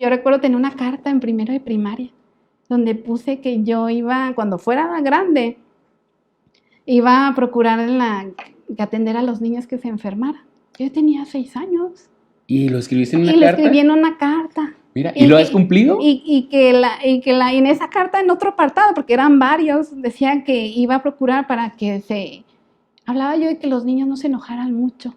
Yo recuerdo tener una carta en primero de primaria, donde puse que yo iba, cuando fuera grande, iba a procurar que atender a los niños que se enfermaran. Yo tenía 6 años. ¿Y lo escribiste en una Y lo carta? escribí en una carta. Mira, ¿y lo has cumplido? Y en esa carta, en otro apartado, porque eran varios, decía que iba a procurar para que hablaba yo de que los niños no se enojaran mucho.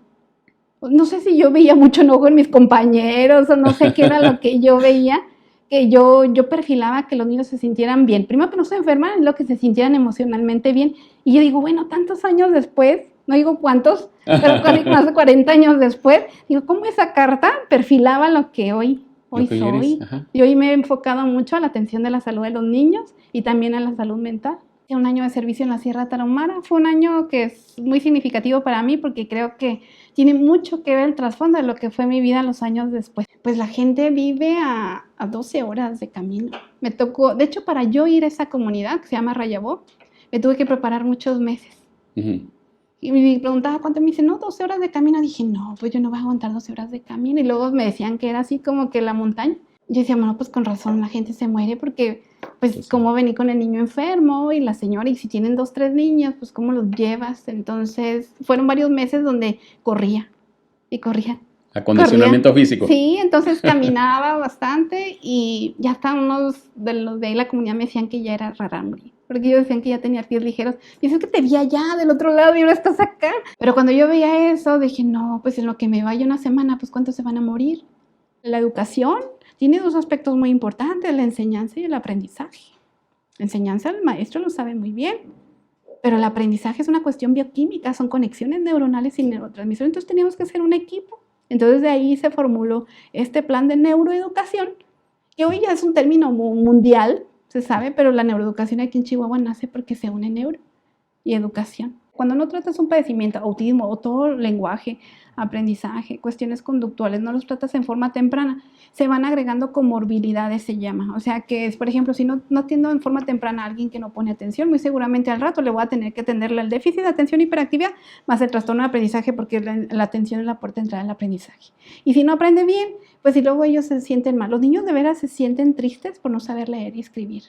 No sé si yo veía mucho enojo en mis compañeros o no sé qué era lo que yo veía, que yo perfilaba que los niños se sintieran bien. Primero que no se enfermaran, y luego que se sintieran emocionalmente bien. Y yo digo, bueno, tantos años después, no digo cuántos, pero casi más de 40 años después, digo, ¿cómo esa carta perfilaba lo que hoy soy? Y hoy me he enfocado mucho a la atención de la salud de los niños y también a la salud mental. Un año de servicio en la Sierra Tarahumara fue un año que es muy significativo para mí porque creo que tiene mucho que ver el trasfondo de lo que fue mi vida los años después. Pues la gente vive a 12 horas de camino. Me tocó, de hecho, para yo ir a esa comunidad que se llama Rayabó, me tuve que preparar muchos meses. Y me preguntaba cuánto, me dice, no, 12 horas de camino. Dije, no, pues yo no voy a aguantar 12 horas de camino. Y luego me decían que era así como que la montaña. Yo decía, bueno, pues con razón la gente se muere porque, pues, ¿cómo vení con el niño enfermo? Y la señora, y si tienen 2, 3 niños, pues, ¿cómo los llevas? Entonces, fueron varios meses donde corría y corría. Acondicionamiento físico. Sí, entonces caminaba bastante y ya hasta unos de los de ahí la comunidad me decían que ya era rarámuri, porque ellos decían que ya tenía pies ligeros. Y es que te vi allá del otro lado y ahora estás acá. Pero cuando yo veía eso, dije, no, pues en lo que me vaya una semana, pues ¿cuántos se van a morir? La educación tiene 2 aspectos muy importantes, la enseñanza y el aprendizaje. La enseñanza, el maestro lo sabe muy bien, pero el aprendizaje es una cuestión bioquímica, son conexiones neuronales y neurotransmisores, entonces teníamos que ser un equipo. Entonces de ahí se formuló este plan de neuroeducación, que hoy ya es un término mundial, se sabe, pero la neuroeducación aquí en Chihuahua nace porque se une neuro y educación. Cuando no tratas un padecimiento, autismo o todo lenguaje, aprendizaje, cuestiones conductuales, no los tratas en forma temprana, se van agregando comorbilidades, se llama. O sea que, por ejemplo, si no atiendo en forma temprana a alguien que no pone atención, muy seguramente al rato le voy a tener que atenderle el déficit de atención y hiperactividad más el trastorno de aprendizaje, porque la atención es la puerta de entrada al aprendizaje. Y si no aprende bien, pues si luego ellos se sienten mal. Los niños de veras se sienten tristes por no saber leer y escribir.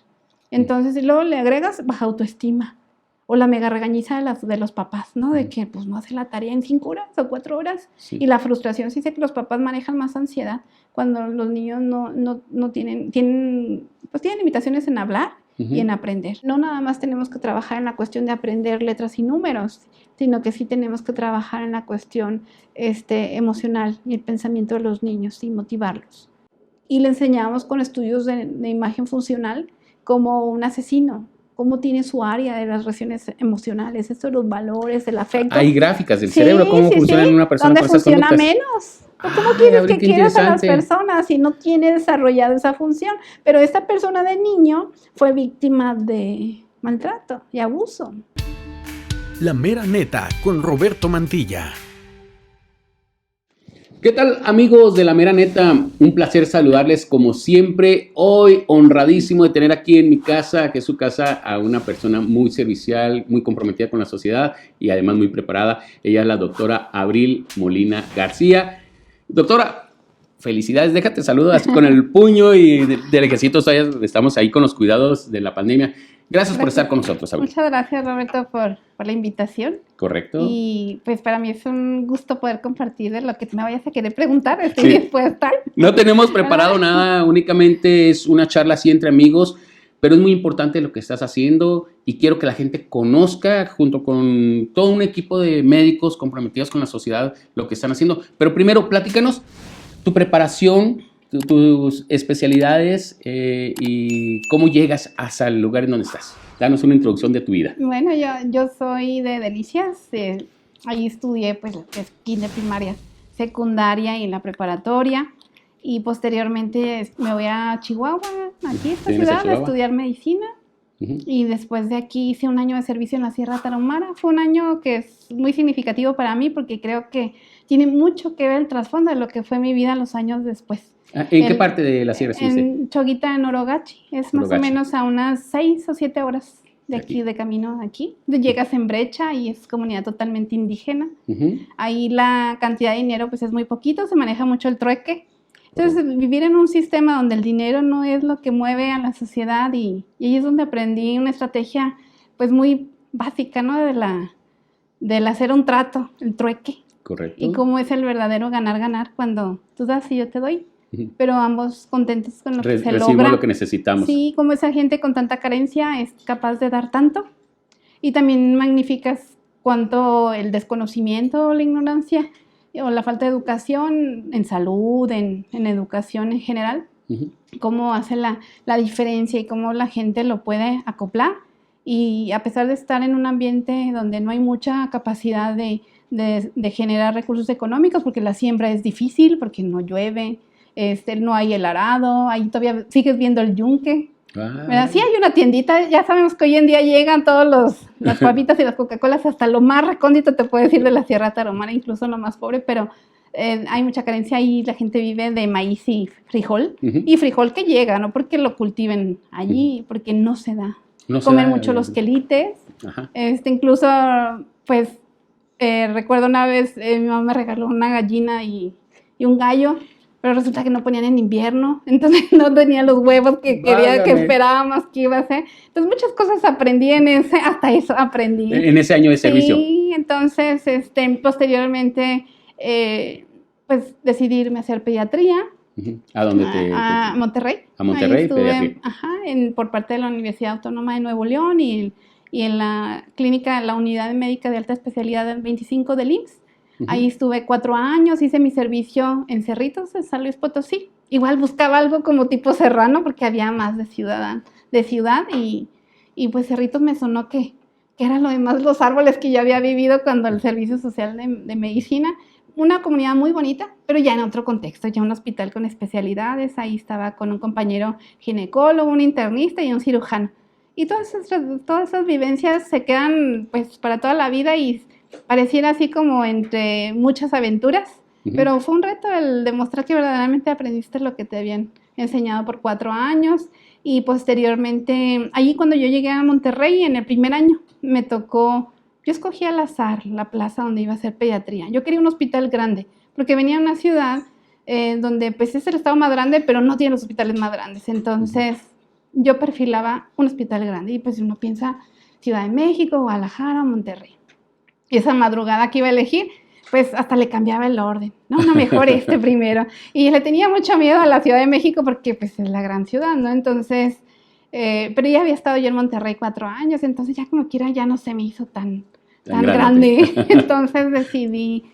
Entonces, si luego le agregas baja autoestima. O la mega regañiza de los papás, ¿no? De que pues no hace la tarea en 5 horas o 4 horas. Sí. Y la frustración, sí sé que los papás manejan más ansiedad cuando los niños no tienen limitaciones en hablar y en aprender. No nada más tenemos que trabajar en la cuestión de aprender letras y números, sino que sí tenemos que trabajar en la cuestión emocional y el pensamiento de los niños y motivarlos. Y le enseñamos con estudios de imagen funcional como un asesino, cómo tiene su área de las relaciones emocionales, esto de los valores, el afecto. Hay gráficas del cerebro, cómo funciona en una persona ¿Dónde con esas funciona conductas? menos? ¿Cómo quieres que quieras a las personas si no tiene desarrollado esa función? Pero esta persona de niño fue víctima de maltrato y abuso. La Mera Neta con Roberto Mantilla. ¿Qué tal, amigos de La Mera Neta? Un placer saludarles como siempre. Hoy honradísimo de tener aquí en mi casa, que es su casa, a una persona muy servicial, muy comprometida con la sociedad y además muy preparada. Ella es la doctora Abril Molina García. Doctora, felicidades. Déjate saludo así con el puño y de lejecitos. Estamos ahí con los cuidados de la pandemia. Gracias por estar con nosotros, Abril. Muchas gracias, Roberto, por la invitación. Correcto. Y pues para mí es un gusto poder compartir de lo que me vayas a querer preguntar. Estoy dispuesta. No tenemos preparado nada, únicamente es una charla así entre amigos, pero es muy importante lo que estás haciendo y quiero que la gente conozca, junto con todo un equipo de médicos comprometidos con la sociedad, lo que están haciendo. Pero primero, platícanos tu preparación, tus especialidades y cómo llegas hasta el lugar en donde estás. Danos una introducción de tu vida. Bueno, yo soy de Delicias, ahí estudié pues lo que es kinder, primaria, secundaria y la preparatoria, y posteriormente me voy a Chihuahua, aquí a esta ciudad, a estudiar medicina. Y después de aquí hice un año de servicio en la Sierra Tarahumara. Fue un año que es muy significativo para mí porque creo que tiene mucho que ver el trasfondo de lo que fue mi vida los años después. ¿En qué parte de la sierra estuviste? En Choguita, en Orogachi. Es más o menos a unas 6 o 7 horas de aquí, de camino aquí. Llegas en Brecha y es comunidad totalmente indígena. Ahí la cantidad de dinero pues es muy poquito, se maneja mucho el trueque. Entonces, vivir en un sistema donde el dinero no es lo que mueve a la sociedad y ahí es donde aprendí una estrategia pues muy básica, ¿no? Del hacer un trato, el trueque. Correcto. Y cómo es el verdadero ganar-ganar cuando tú das y yo te doy, pero ambos contentos con lo que se Recibimos logra. lo que necesitamos. Sí, como esa gente con tanta carencia es capaz de dar tanto. Y también magnificas cuánto el desconocimiento o la ignorancia o la falta de educación en salud, en educación en general, cómo hace la diferencia y cómo la gente lo puede acoplar. Y a pesar de estar en un ambiente donde no hay mucha capacidad de generar recursos económicos, porque la siembra es difícil, porque no llueve, no hay el arado, ahí todavía sigues viendo el yunque. ¿Verdad? Sí hay una tiendita, ya sabemos que hoy en día llegan todas las papitas y las Coca-Colas hasta lo más recóndito, te puedo decir, de la Sierra Tarahumara, incluso lo más pobre, pero hay mucha carencia ahí, la gente vive de maíz y frijol, y frijol que llega, no porque lo cultiven allí, porque no se da. No se Comen da, mucho los quelites, incluso, pues, recuerdo una vez, mi mamá me regaló una gallina y un gallo, pero resulta que no ponían en invierno, entonces no tenía los huevos que quería, que esperábamos que iba a ser. Entonces muchas cosas aprendí hasta eso aprendí. En ese año de servicio. Sí, entonces posteriormente pues decidí irme a hacer pediatría. ¿A dónde a Monterrey. A Monterrey, ahí estuve, pediatría. Por parte de la Universidad Autónoma de Nuevo León y en la clínica, la unidad médica de alta especialidad 25 del IMSS. Ahí estuve 4 años, hice mi servicio en Cerritos, en San Luis Potosí. Igual buscaba algo como tipo serrano porque había más de ciudad y pues Cerritos me sonó que era lo demás los árboles que yo había vivido cuando el servicio social de medicina. Una comunidad muy bonita, pero ya en otro contexto, ya un hospital con especialidades. Ahí estaba con un compañero ginecólogo, un internista y un cirujano. Y todas esas vivencias se quedan pues para toda la vida y pareciera así como entre muchas aventuras, pero fue un reto el demostrar que verdaderamente aprendiste lo que te habían enseñado por 4 años y posteriormente, allí cuando yo llegué a Monterrey en el primer año, me tocó, yo escogí al azar la plaza donde iba a hacer pediatría. Yo quería un hospital grande, porque venía de una ciudad donde pues es el estado más grande, pero no tiene los hospitales más grandes, entonces yo perfilaba un hospital grande y pues uno piensa Ciudad de México, Guadalajara, Monterrey. Y esa madrugada que iba a elegir, pues hasta le cambiaba el orden. No, mejor primero. Y le tenía mucho miedo a la Ciudad de México porque pues es la gran ciudad, ¿no? Entonces, pero ya había estado yo en Monterrey 4 años, entonces ya como quiera ya no se me hizo tan grande. Entonces decidí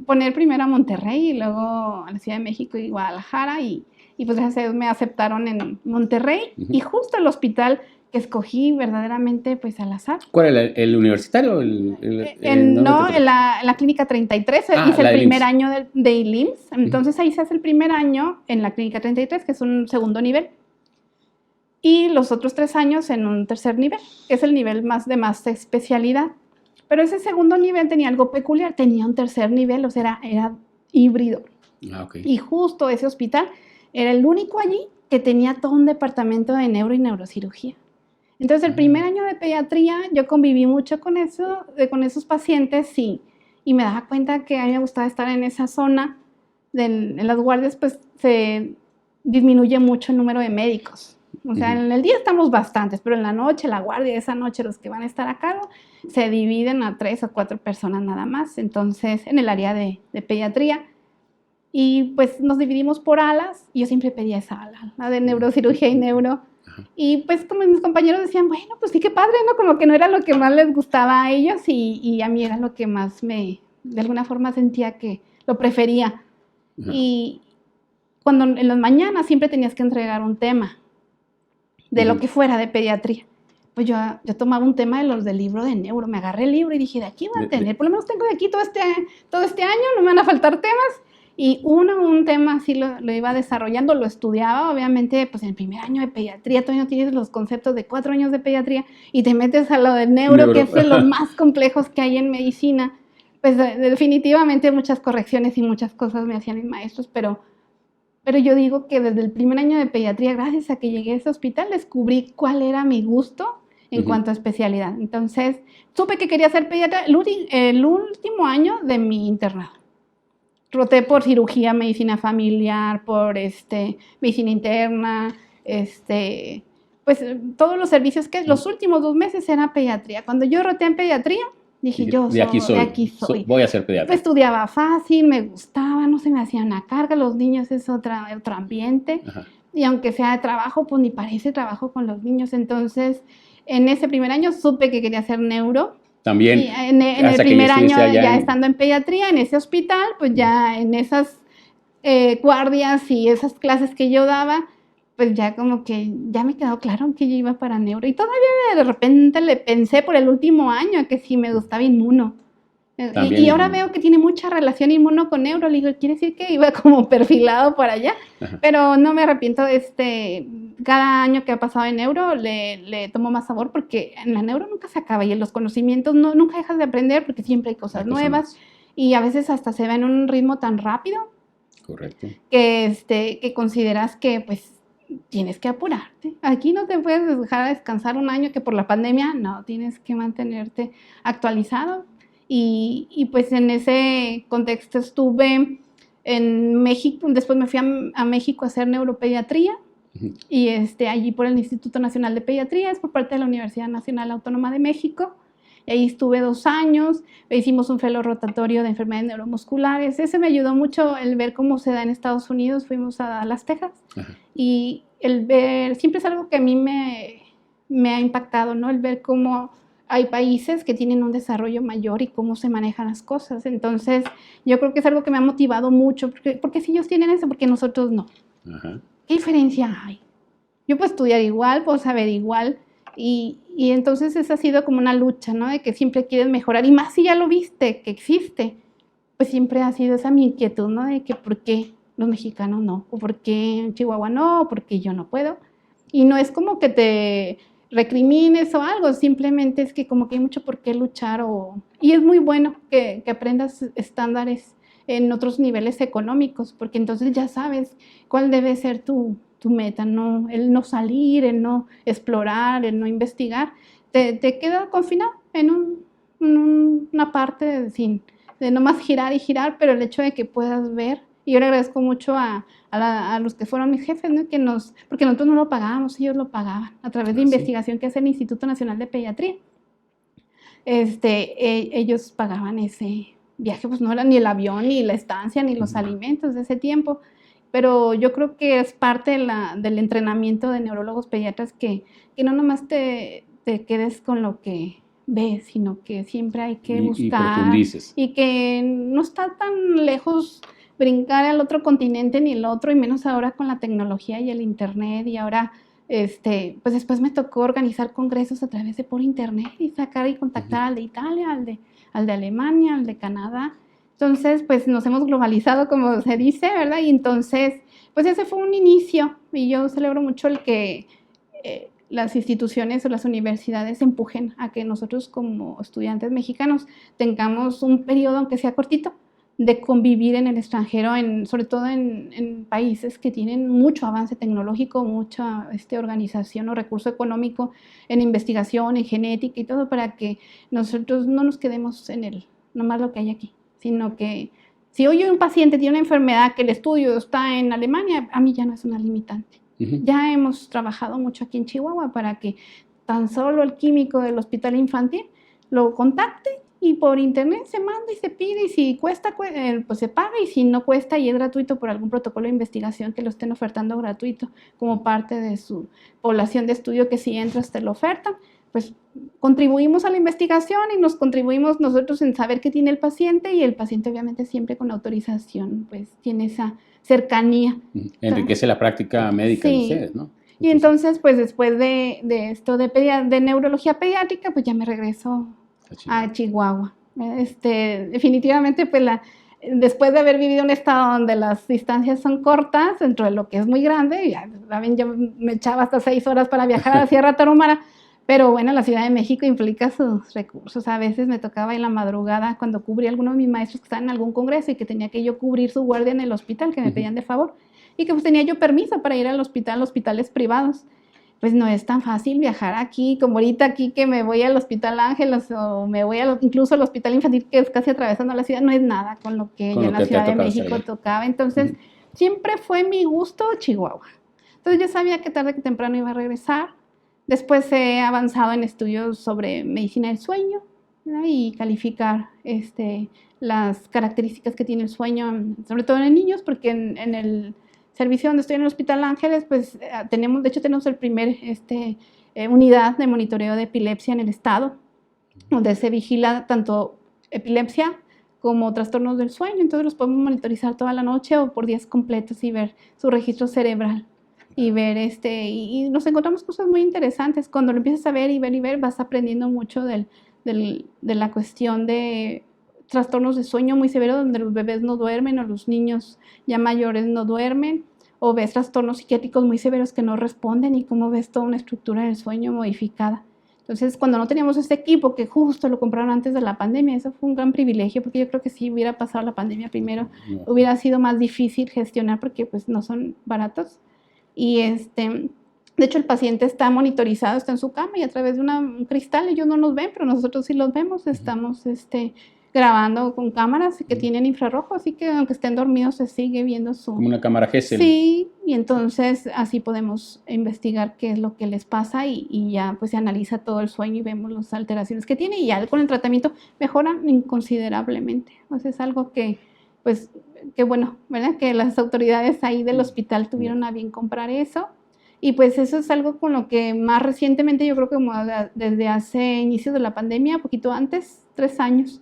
poner primero a Monterrey y luego a la Ciudad de México y Guadalajara y pues gracias a Dios me aceptaron en Monterrey y justo el hospital que escogí verdaderamente pues al azar. ¿Cuál era el universitario? En la clínica 33, hice el primer año de ILIMS, entonces ahí se hace el primer año en la clínica 33, que es un segundo nivel, y los otros 3 años en un tercer nivel, que es el nivel de más especialidad. Pero ese segundo nivel tenía algo peculiar, tenía un tercer nivel, o sea, era híbrido. Y justo ese hospital era el único allí que tenía todo un departamento de neuro y neurocirugía. Entonces, el primer año de pediatría, yo conviví mucho con esos pacientes y me daba cuenta que a mí me gustaba estar en esa zona. En las guardias, pues, se disminuye mucho el número de médicos. O sea, en el día estamos bastantes, pero en la noche, la guardia de esa noche, los que van a estar a cargo, se dividen a 3 o 4 personas nada más. Entonces, en el área de pediatría. Y pues nos dividimos por alas, y yo siempre pedía esa ala, la de neurocirugía y neuro. Y pues como mis compañeros decían, bueno, pues sí, qué padre, ¿no? Como que no era lo que más les gustaba a ellos y a mí era lo que más de alguna forma sentía que lo prefería. Y cuando en las mañanas siempre tenías que entregar un tema de lo que fuera de pediatría. Pues yo tomaba un tema de los del libro de neuro, me agarré el libro y dije, de aquí voy a tener, por lo menos tengo de aquí todo este año, no me van a faltar temas. Y un tema así lo iba desarrollando, lo estudiaba, obviamente, pues en el primer año de pediatría todavía no tienes los conceptos de 4 años de pediatría y te metes a lo del neuro, que es de los más complejos que hay en medicina. Pues definitivamente muchas correcciones y muchas cosas me hacían mis maestros, pero yo digo que desde el primer año de pediatría, gracias a que llegué a ese hospital, descubrí cuál era mi gusto en cuanto a especialidad. Entonces, supe que quería ser pediatra el último año de mi internado. roté por cirugía, medicina familiar, por medicina interna, pues todos los servicios que los últimos 2 meses era pediatría. Cuando yo roté en pediatría, dije, de aquí soy. Voy a ser pediatra. Estudiaba fácil, me gustaba, no se me hacía una carga, los niños es otro ambiente. Ajá. Y aunque sea de trabajo, pues ni parece trabajo con los niños. Entonces, en ese primer año supe que quería hacer neuro. También. Y en el primer año, ya estando en pediatría, en ese hospital, pues ya en esas guardias y esas clases que yo daba, pues ya como que ya me quedó claro que yo iba para neuro. Y todavía de repente le pensé por el último año que sí me gustaba inmuno. Y ahora veo que tiene mucha relación inmuno con neuro. Le digo, quiere decir que iba como perfilado por allá. Ajá. Pero no me arrepiento. Cada año que ha pasado en neuro le tomo más sabor porque en la neuro nunca se acaba. Y en los conocimientos nunca dejas de aprender porque siempre hay cosas nuevas. Y a veces hasta se va en un ritmo tan rápido. Correcto. Que consideras que pues tienes que apurarte. Aquí no te puedes dejar descansar un año que por la pandemia, no, tienes que mantenerte actualizado. Y pues en ese contexto estuve en México, después me fui a México a hacer neuropediatría. Uh-huh. Y allí por el Instituto Nacional de Pediatría, es por parte de la Universidad Nacional Autónoma de México. Y ahí estuve 2 años, hicimos un fellow rotatorio de enfermedades neuromusculares. Ese me ayudó mucho el ver cómo se da en Estados Unidos. Fuimos a Dallas, Texas. Uh-huh. Y el ver, siempre es algo que a mí me ha impactado, ¿no? El ver cómo hay países que tienen un desarrollo mayor y cómo se manejan las cosas. Entonces, yo creo que es algo que me ha motivado mucho, porque si ellos tienen eso, porque nosotros no. Uh-huh. ¿Qué diferencia hay? Yo puedo estudiar igual, puedo saber igual, y entonces esa ha sido como una lucha, ¿no? De que siempre quieres mejorar, y más si ya lo viste, que existe, pues siempre ha sido esa mi inquietud, ¿no? De que ¿por qué los mexicanos no? ¿O por qué en Chihuahua no? ¿O por qué yo no puedo? Y no es como que te recrimines o algo, simplemente es que como que hay mucho por qué luchar y es muy bueno que aprendas estándares en otros niveles económicos, porque entonces ya sabes cuál debe ser tu meta, ¿no? El no salir, el no explorar, el no investigar, te queda confinado en una parte de nomás girar y girar, pero el hecho de que puedas ver. Y yo le agradezco mucho a los que fueron mis jefes, ¿no? Porque nosotros no lo pagábamos, ellos lo pagaban a través de investigación que hace el Instituto Nacional de Pediatría. Ellos pagaban ese viaje, pues no era ni el avión, ni la estancia, ni los alimentos de ese tiempo. Pero yo creo que es parte del entrenamiento de neurólogos pediatras que no nomás te quedes con lo que ves, sino que siempre hay que buscar. Y que no está tan lejos brincar al otro continente ni el otro, y menos ahora con la tecnología y el internet. Y ahora, pues después me tocó organizar congresos a través de por internet y sacar y contactar al de Italia, al de Alemania, al de Canadá. Entonces, pues nos hemos globalizado, como se dice, ¿verdad? Y entonces, pues ese fue un inicio, y yo celebro mucho el que las instituciones o las universidades empujen a que nosotros como estudiantes mexicanos tengamos un periodo, aunque sea cortito, de convivir en el extranjero, sobre todo en países que tienen mucho avance tecnológico, mucha organización o recurso económico en investigación, en genética y todo, para que nosotros no nos quedemos en nomás lo que hay aquí, sino que si hoy un paciente tiene una enfermedad que el estudio está en Alemania, a mí ya no es una limitante. Uh-huh. Ya hemos trabajado mucho aquí en Chihuahua para que tan solo el químico del hospital infantil lo contacte y por internet se manda y se pide, y si cuesta, pues se paga, y si no cuesta y es gratuito por algún protocolo de investigación que lo estén ofertando gratuito como parte de su población de estudio, que si entras te lo ofertan, pues contribuimos a la investigación y nos contribuimos nosotros en saber qué tiene el paciente, y el paciente obviamente siempre con autorización pues tiene esa cercanía. Enriquece la práctica médica de ustedes, ¿no? Y entonces pues después de esto de neurología pediátrica, pues ya me regreso a Chihuahua. Definitivamente pues después de haber vivido en un estado donde las distancias son cortas, dentro de lo que es muy grande, ya saben, yo me echaba hasta 6 horas para viajar a la Sierra Tarahumara. Pero bueno, la Ciudad de México implica sus recursos. A veces me tocaba en la madrugada cuando cubría a alguno de mis maestros que estaban en algún congreso y que tenía que yo cubrir su guardia en el hospital, que me pedían de favor, y que pues tenía yo permiso para ir al hospital, hospitales privados. pues no es tan fácil viajar aquí, como ahorita aquí que me voy al Hospital Ángeles o me voy incluso al Hospital Infantil, que es casi atravesando la ciudad, no es nada con lo que ya en la Ciudad de México tocaba. Entonces, siempre fue mi gusto Chihuahua. Entonces, yo sabía que tarde que temprano iba a regresar. Después he avanzado en estudios sobre medicina del sueño, ¿verdad? Y calificar las características que tiene el sueño, sobre todo en niños, porque en el servicio donde estoy en el Hospital Ángeles, pues tenemos el primer unidad de monitoreo de epilepsia en el estado, donde se vigila tanto epilepsia como trastornos del sueño. Entonces los podemos monitorizar toda la noche o por días completos y ver su registro cerebral y ver y nos encontramos cosas muy interesantes. Cuando lo empiezas a ver y ver, vas aprendiendo mucho de la cuestión de trastornos de sueño muy severos donde los bebés no duermen o los niños ya mayores no duermen, o ves trastornos psiquiátricos muy severos que no responden y cómo ves toda una estructura del sueño modificada. Entonces, cuando no teníamos este equipo, que justo lo compraron antes de la pandemia, eso fue un gran privilegio, porque yo creo que si hubiera pasado la pandemia primero, hubiera sido más difícil gestionar porque pues no son baratos. Y de hecho, el paciente está monitorizado, está en su cama y a través de un cristal, ellos no nos ven, pero nosotros sí los vemos, estamos grabando con cámaras que tienen infrarrojo, así que aunque estén dormidos se sigue viendo su... Como una cámara Gesell. Sí, y entonces así podemos investigar qué es lo que les pasa y ya pues se analiza todo el sueño y vemos las alteraciones que tiene y ya con el tratamiento mejoran considerablemente. Entonces es algo que pues, que bueno, ¿verdad? Que las autoridades ahí del hospital tuvieron a bien comprar eso. Y pues eso es algo con lo que más recientemente, yo creo que como desde hace inicios de la pandemia, poquito antes, 3 años,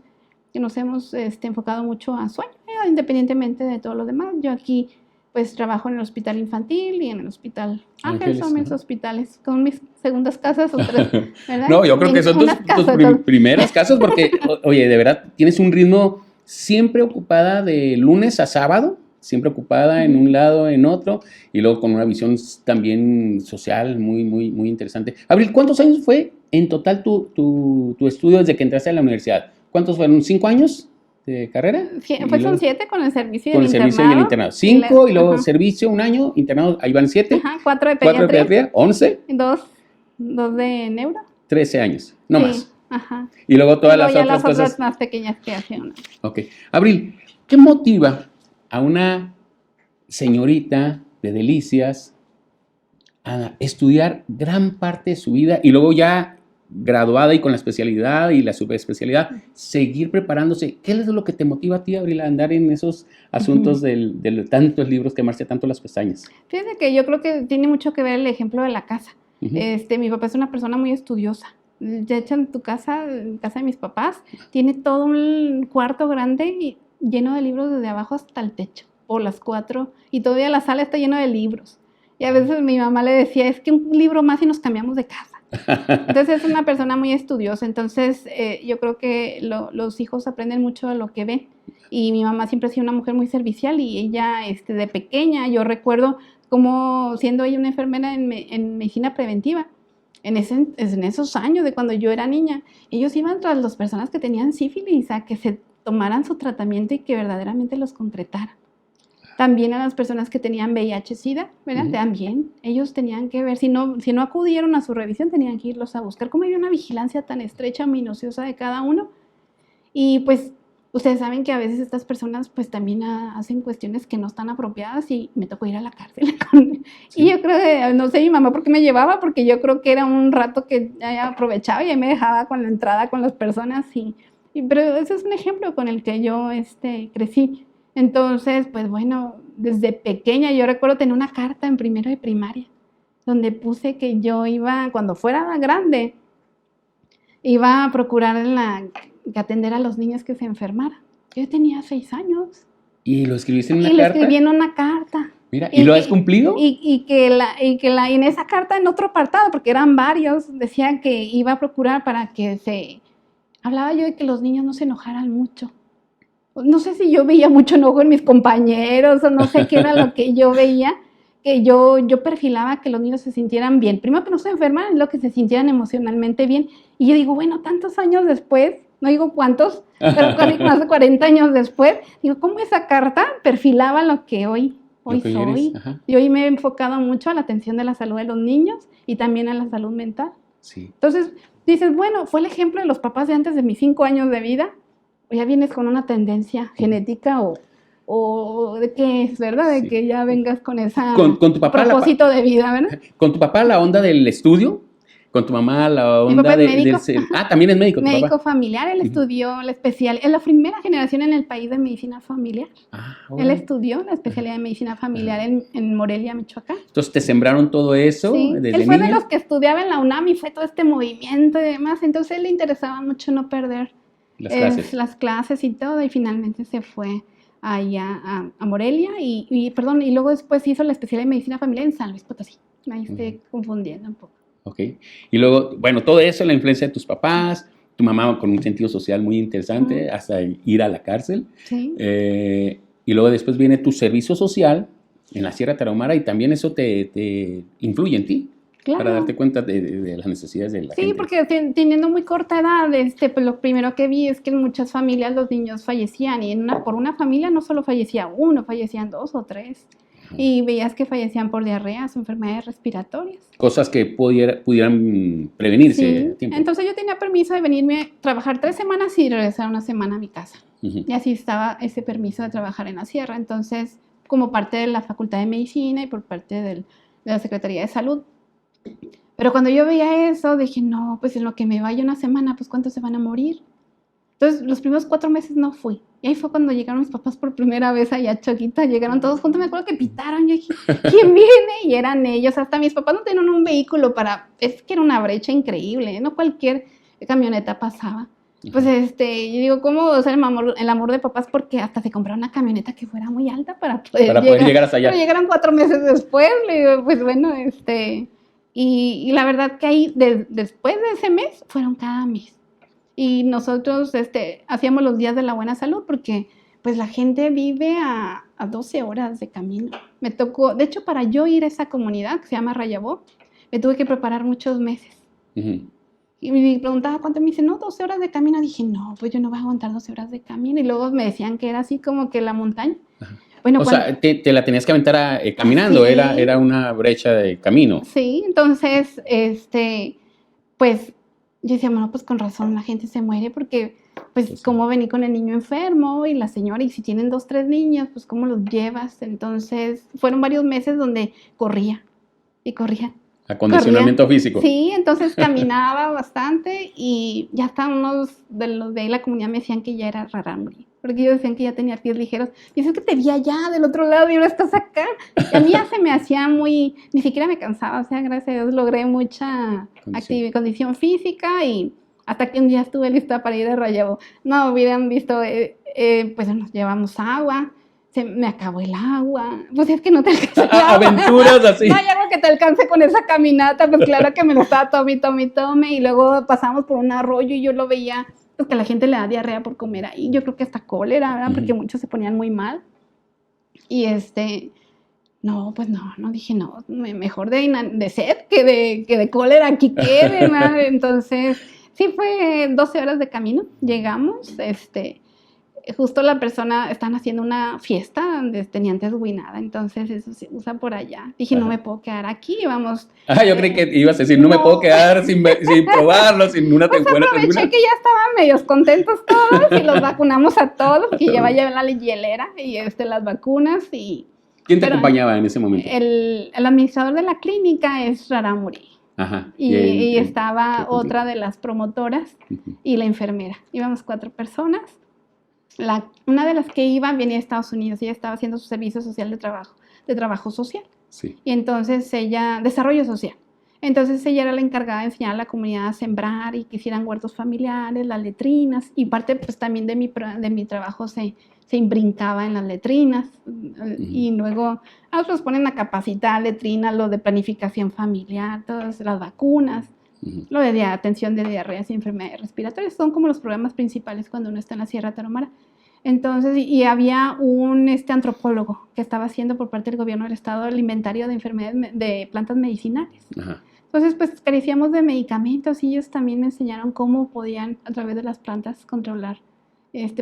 que nos hemos enfocado mucho a sueño, independientemente de todo lo demás. Yo aquí pues trabajo en el Hospital Infantil y en el Hospital Ángeles, son mis hospitales, con mis segundas casas o 3, ¿verdad? No, yo creo que son tus primeras casas porque, oye, de verdad, tienes un ritmo siempre ocupada de lunes a sábado, siempre ocupada en un lado, en otro, y luego con una visión también social muy, muy, muy interesante. Abril, ¿cuántos años fue en total tu estudio desde que entraste a la universidad? ¿Cuántos fueron? ¿5 años de carrera? Pues son 7 con el servicio y el internado. Con el servicio y el internado. 5 y luego servicio, 1 año, internado, ahí van 7. Ajá, 4 de pediatría. 11. 2 de neuro. 13 años, no más. Ajá. Y luego todas las otras las cosas. otras más pequeñas que hace uno. Ok. Abril, ¿qué motiva a una señorita de Delicias a estudiar gran parte de su vida y luego ya graduada y con la especialidad y la subespecialidad, seguir preparándose? ¿Qué es lo que te motiva a ti, Abril, a andar en esos asuntos de tantos libros, quemarse tanto las pestañas? Fíjate que yo creo que tiene mucho que ver el ejemplo de la casa. Mi papá es una persona muy estudiosa. De hecho, en casa de mis papás, tiene todo un cuarto grande y lleno de libros desde abajo hasta el techo, por las 4, y todavía la sala está llena de libros. Y a veces mi mamá le decía, es que un libro más y nos cambiamos de casa. Entonces es una persona muy estudiosa. Entonces yo creo que los hijos aprenden mucho de lo que ven. Y mi mamá siempre ha sido una mujer muy servicial y ella de pequeña, yo recuerdo como siendo ella una enfermera en medicina preventiva, en esos años de cuando yo era niña, ellos iban tras las personas que tenían sífilis a que se tomaran su tratamiento y que verdaderamente los concretaran. También a las personas que tenían VIH-Sida, ¿verdad? También ellos tenían que ver, si no acudieron a su revisión, tenían que irlos a buscar. Como hay una vigilancia tan estrecha, minuciosa de cada uno. Y pues ustedes saben que a veces estas personas pues también hacen cuestiones que no están apropiadas y me tocó ir a la cárcel. Sí. Y yo creo que, no sé mi mamá por qué me llevaba, porque yo creo que era un rato que aprovechaba y ahí me dejaba con la entrada con las personas. Pero ese es un ejemplo con el que yo crecí. Entonces, pues bueno, desde pequeña yo recuerdo tener una carta en primero de primaria donde puse que yo iba, cuando fuera grande, iba a procurar atender a los niños que se enfermaran. Yo tenía 6 años. ¿Y lo escribiste en una carta? Y lo escribí en una carta. Mira, ¿y lo has cumplido? Y en esa carta, en otro apartado, porque eran varios, decía que iba a procurar para que hablaba yo de que los niños no se enojaran mucho. No sé si yo veía mucho enojo en mis compañeros o no sé qué era lo que yo veía, que yo perfilaba que los niños se sintieran bien. Primero que no se enfermaran, lo que se sintieran emocionalmente bien. Y yo digo, bueno, tantos años después, no digo cuántos, pero casi más de 40 años después, digo, ¿cómo esa carta perfilaba lo que hoy hoy que soy. eres, ajá. Y hoy me he enfocado mucho a la atención de la salud de los niños y también a la salud mental. Sí. Entonces dices, bueno, fue el ejemplo de los papás de antes de mis 5 años de vida, o ya vienes con una tendencia genética o de qué es, ¿verdad? De Sí. que ya vengas con esa Con tu papá propósito de vida, ¿verdad? con tu papá la onda del estudio, con tu mamá la Mi onda papá es médico. también es médico tu Médico papá. familiar, él estudió la especial, es la primera generación en el país de medicina familiar. Ah, Él órale. estudió la especialidad de medicina familiar en Morelia, Michoacán. Entonces te sembraron todo eso Sí, desde él fue de niña. los que estudiaba en la UNAM y fue todo este movimiento y demás, entonces a él le interesaba mucho no perder las clases y todo, y finalmente se fue allá a Morelia y luego después hizo la especialidad de medicina familiar en San Luis Potosí. Ahí estoy confundiendo un poco. Ok. Y luego, bueno, todo eso, la influencia de tus papás, tu mamá con un sentido social muy interesante, hasta ir a la cárcel. Sí. Y luego después viene tu servicio social en la Sierra Tarahumara y también eso te influye en ti. Claro. Para darte cuenta de las necesidades de la gente. Sí, porque teniendo muy corta edad, pues lo primero que vi es que en muchas familias los niños fallecían y por una familia no solo fallecía uno, fallecían 2 o 3. Y veías que fallecían por diarreas o enfermedades respiratorias. Cosas que pudieran prevenirse a tiempo. Entonces yo tenía permiso de venirme a trabajar 3 semanas y regresar una semana a mi casa. Uh-huh. Y así estaba ese permiso de trabajar en la sierra. Entonces, como parte de la Facultad de Medicina y por parte de la Secretaría de Salud. Pero cuando yo veía eso, dije, no, pues en lo que me vaya una semana, pues ¿cuántos se van a morir? Entonces, los primeros 4 meses no fui. Y ahí fue cuando llegaron mis papás por primera vez allá a Choquita. Llegaron todos juntos, me acuerdo que pitaron. Yo dije, ¿quién viene? Y eran ellos. Hasta mis papás no tenían un vehículo es que era una brecha increíble. No cualquier camioneta pasaba. Pues yo digo, ¿cómo? O sea, el amor de papás, porque hasta se compraron una camioneta que fuera muy alta para poder llegar hasta allá. Pero llegaron 4 meses después. Le digo, pues bueno, y la verdad que ahí, después de ese mes, fueron cada mes. Y nosotros hacíamos los días de la buena salud porque pues la gente vive a 12 horas de camino. Me tocó, de hecho, para yo ir a esa comunidad que se llama Rayabó, me tuve que preparar muchos meses. Uh-huh. Y me preguntaba cuánto, me dice, no, 12 horas de camino. Dije, no, pues yo no voy a aguantar 12 horas de camino. Y luego me decían que era así como que la montaña. Uh-huh. Bueno, sea, te la tenías que aventar caminando, sí. Era una brecha de camino. Sí, entonces, pues yo decía, bueno, pues con razón la gente se muere porque, pues, ¿cómo vení con el niño enfermo? Y la señora, y si tienen 2, 3 niños, pues, ¿cómo los llevas? Entonces, fueron varios meses donde corría y corría. Acondicionamiento físico. Sí, entonces caminaba bastante y ya hasta unos de los de ahí la comunidad me decían que ya era rarámuri, porque ellos decían que ya tenía pies ligeros. Y es que te vi allá del otro lado y ahora estás acá. Y a mí ya se me hacía ni siquiera me cansaba, o sea, gracias a Dios logré mucha condición física y hasta que un día estuve lista para ir a Rayabo. No hubieran visto, pues nos llevamos agua. Me acabó el agua, pues es que no te alcanza el agua. Aventuras así. No hay algo que te alcance con esa caminata, pues claro que me lo estaba tome, y luego pasamos por un arroyo y yo lo veía, pues que a la gente le da diarrea por comer ahí, yo creo que hasta cólera, ¿verdad? Porque muchos se ponían muy mal, y no, pues no, dije no, mejor de sed que de cólera aquí quede, ¿verdad? Entonces, sí fue 12 horas de camino, llegamos, justo la persona, están haciendo una fiesta donde tenía antes guinada, entonces eso se usa por allá. Dije, no me puedo quedar aquí, vamos. Yo creí que ibas a decir, no me puedo quedar sin probarlo, sin una temporada. Pues aproveché que ya estaban medios contentos todos y los vacunamos a todos, que ya va a llevar la hielera y las vacunas y... ¿Quién te acompañaba en ese momento? El administrador de la clínica es Rarámuri. Ajá. Y estaba otra de las promotoras y la enfermera. Íbamos 4 personas. Una de las que iba venía de Estados Unidos, ella estaba haciendo su servicio social de trabajo social. Sí. Y entonces desarrollo social. Entonces ella era la encargada de enseñar a la comunidad a sembrar y que hicieran huertos familiares, las letrinas, y parte pues también de mi trabajo se imbrincaba en las letrinas, y luego otros ponen a capacitar letrinas, lo de planificación familiar, todas las vacunas. Lo de atención de diarreas y enfermedades respiratorias son como los programas principales cuando uno está en la Sierra Tarahumara. Entonces, y había un antropólogo que estaba haciendo por parte del gobierno del estado el inventario de enfermedades de plantas medicinales. Ajá. Entonces, pues carecíamos de medicamentos y ellos también me enseñaron cómo podían a través de las plantas controlar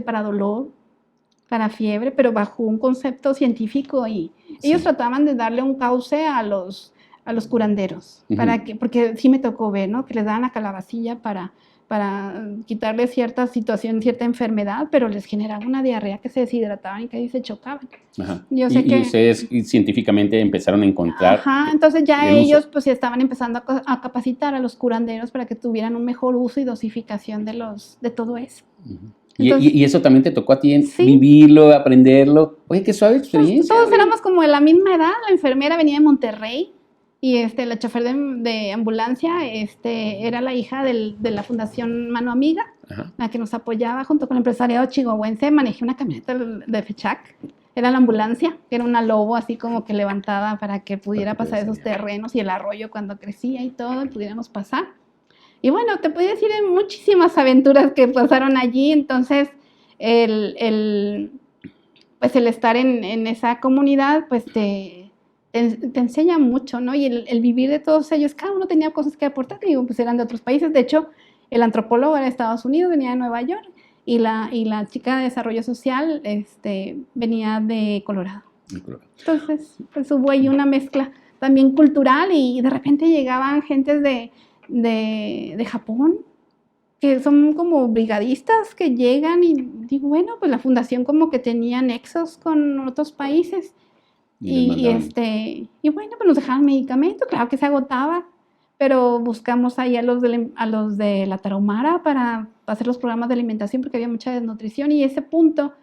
para dolor, para fiebre, pero bajo un concepto científico y ellos trataban de darle un cauce a los curanderos, porque sí me tocó ver, ¿no? Que les daban la calabacilla para quitarle cierta situación, cierta enfermedad, pero les generaba una diarrea que se deshidrataban y casi se chocaban. Ajá. Yo sé Y ustedes científicamente empezaron a encontrar... Ajá, entonces ya ellos pues estaban empezando a capacitar a los curanderos para que tuvieran un mejor uso y dosificación de todo eso. Entonces, ¿Y eso también te tocó a ti vivirlo, aprenderlo? Oye, qué suave experiencia. Todos éramos como de la misma edad, la enfermera venía de Monterrey, y la chofer de ambulancia era la hija de la Fundación Mano Amiga, la que nos apoyaba junto con el empresariado chihuahuense. Manejé una camioneta de FECHAC, era la ambulancia, que era una lobo así como que levantada para que pudiera pasar esos terrenos y el arroyo cuando crecía y todo, y pudiéramos pasar. Y bueno, te podía decir de muchísimas aventuras que pasaron allí. Entonces el estar en esa comunidad pues te enseña mucho, ¿no? Y el vivir de todos ellos, cada uno tenía cosas que aportar, digo, pues eran de otros países. De hecho, el antropólogo era de Estados Unidos, venía de Nueva York, y la chica de desarrollo social venía de Colorado. Entonces, pues hubo ahí una mezcla también cultural, y de repente llegaban gentes de Japón, que son como brigadistas que llegan, y digo, bueno, pues la fundación como que tenía nexos con otros países. Y bueno, pues nos dejaban medicamentos, claro que se agotaba, pero buscamos ahí a los de la Tarahumara para hacer los programas de alimentación, porque había mucha desnutrición, y ese punto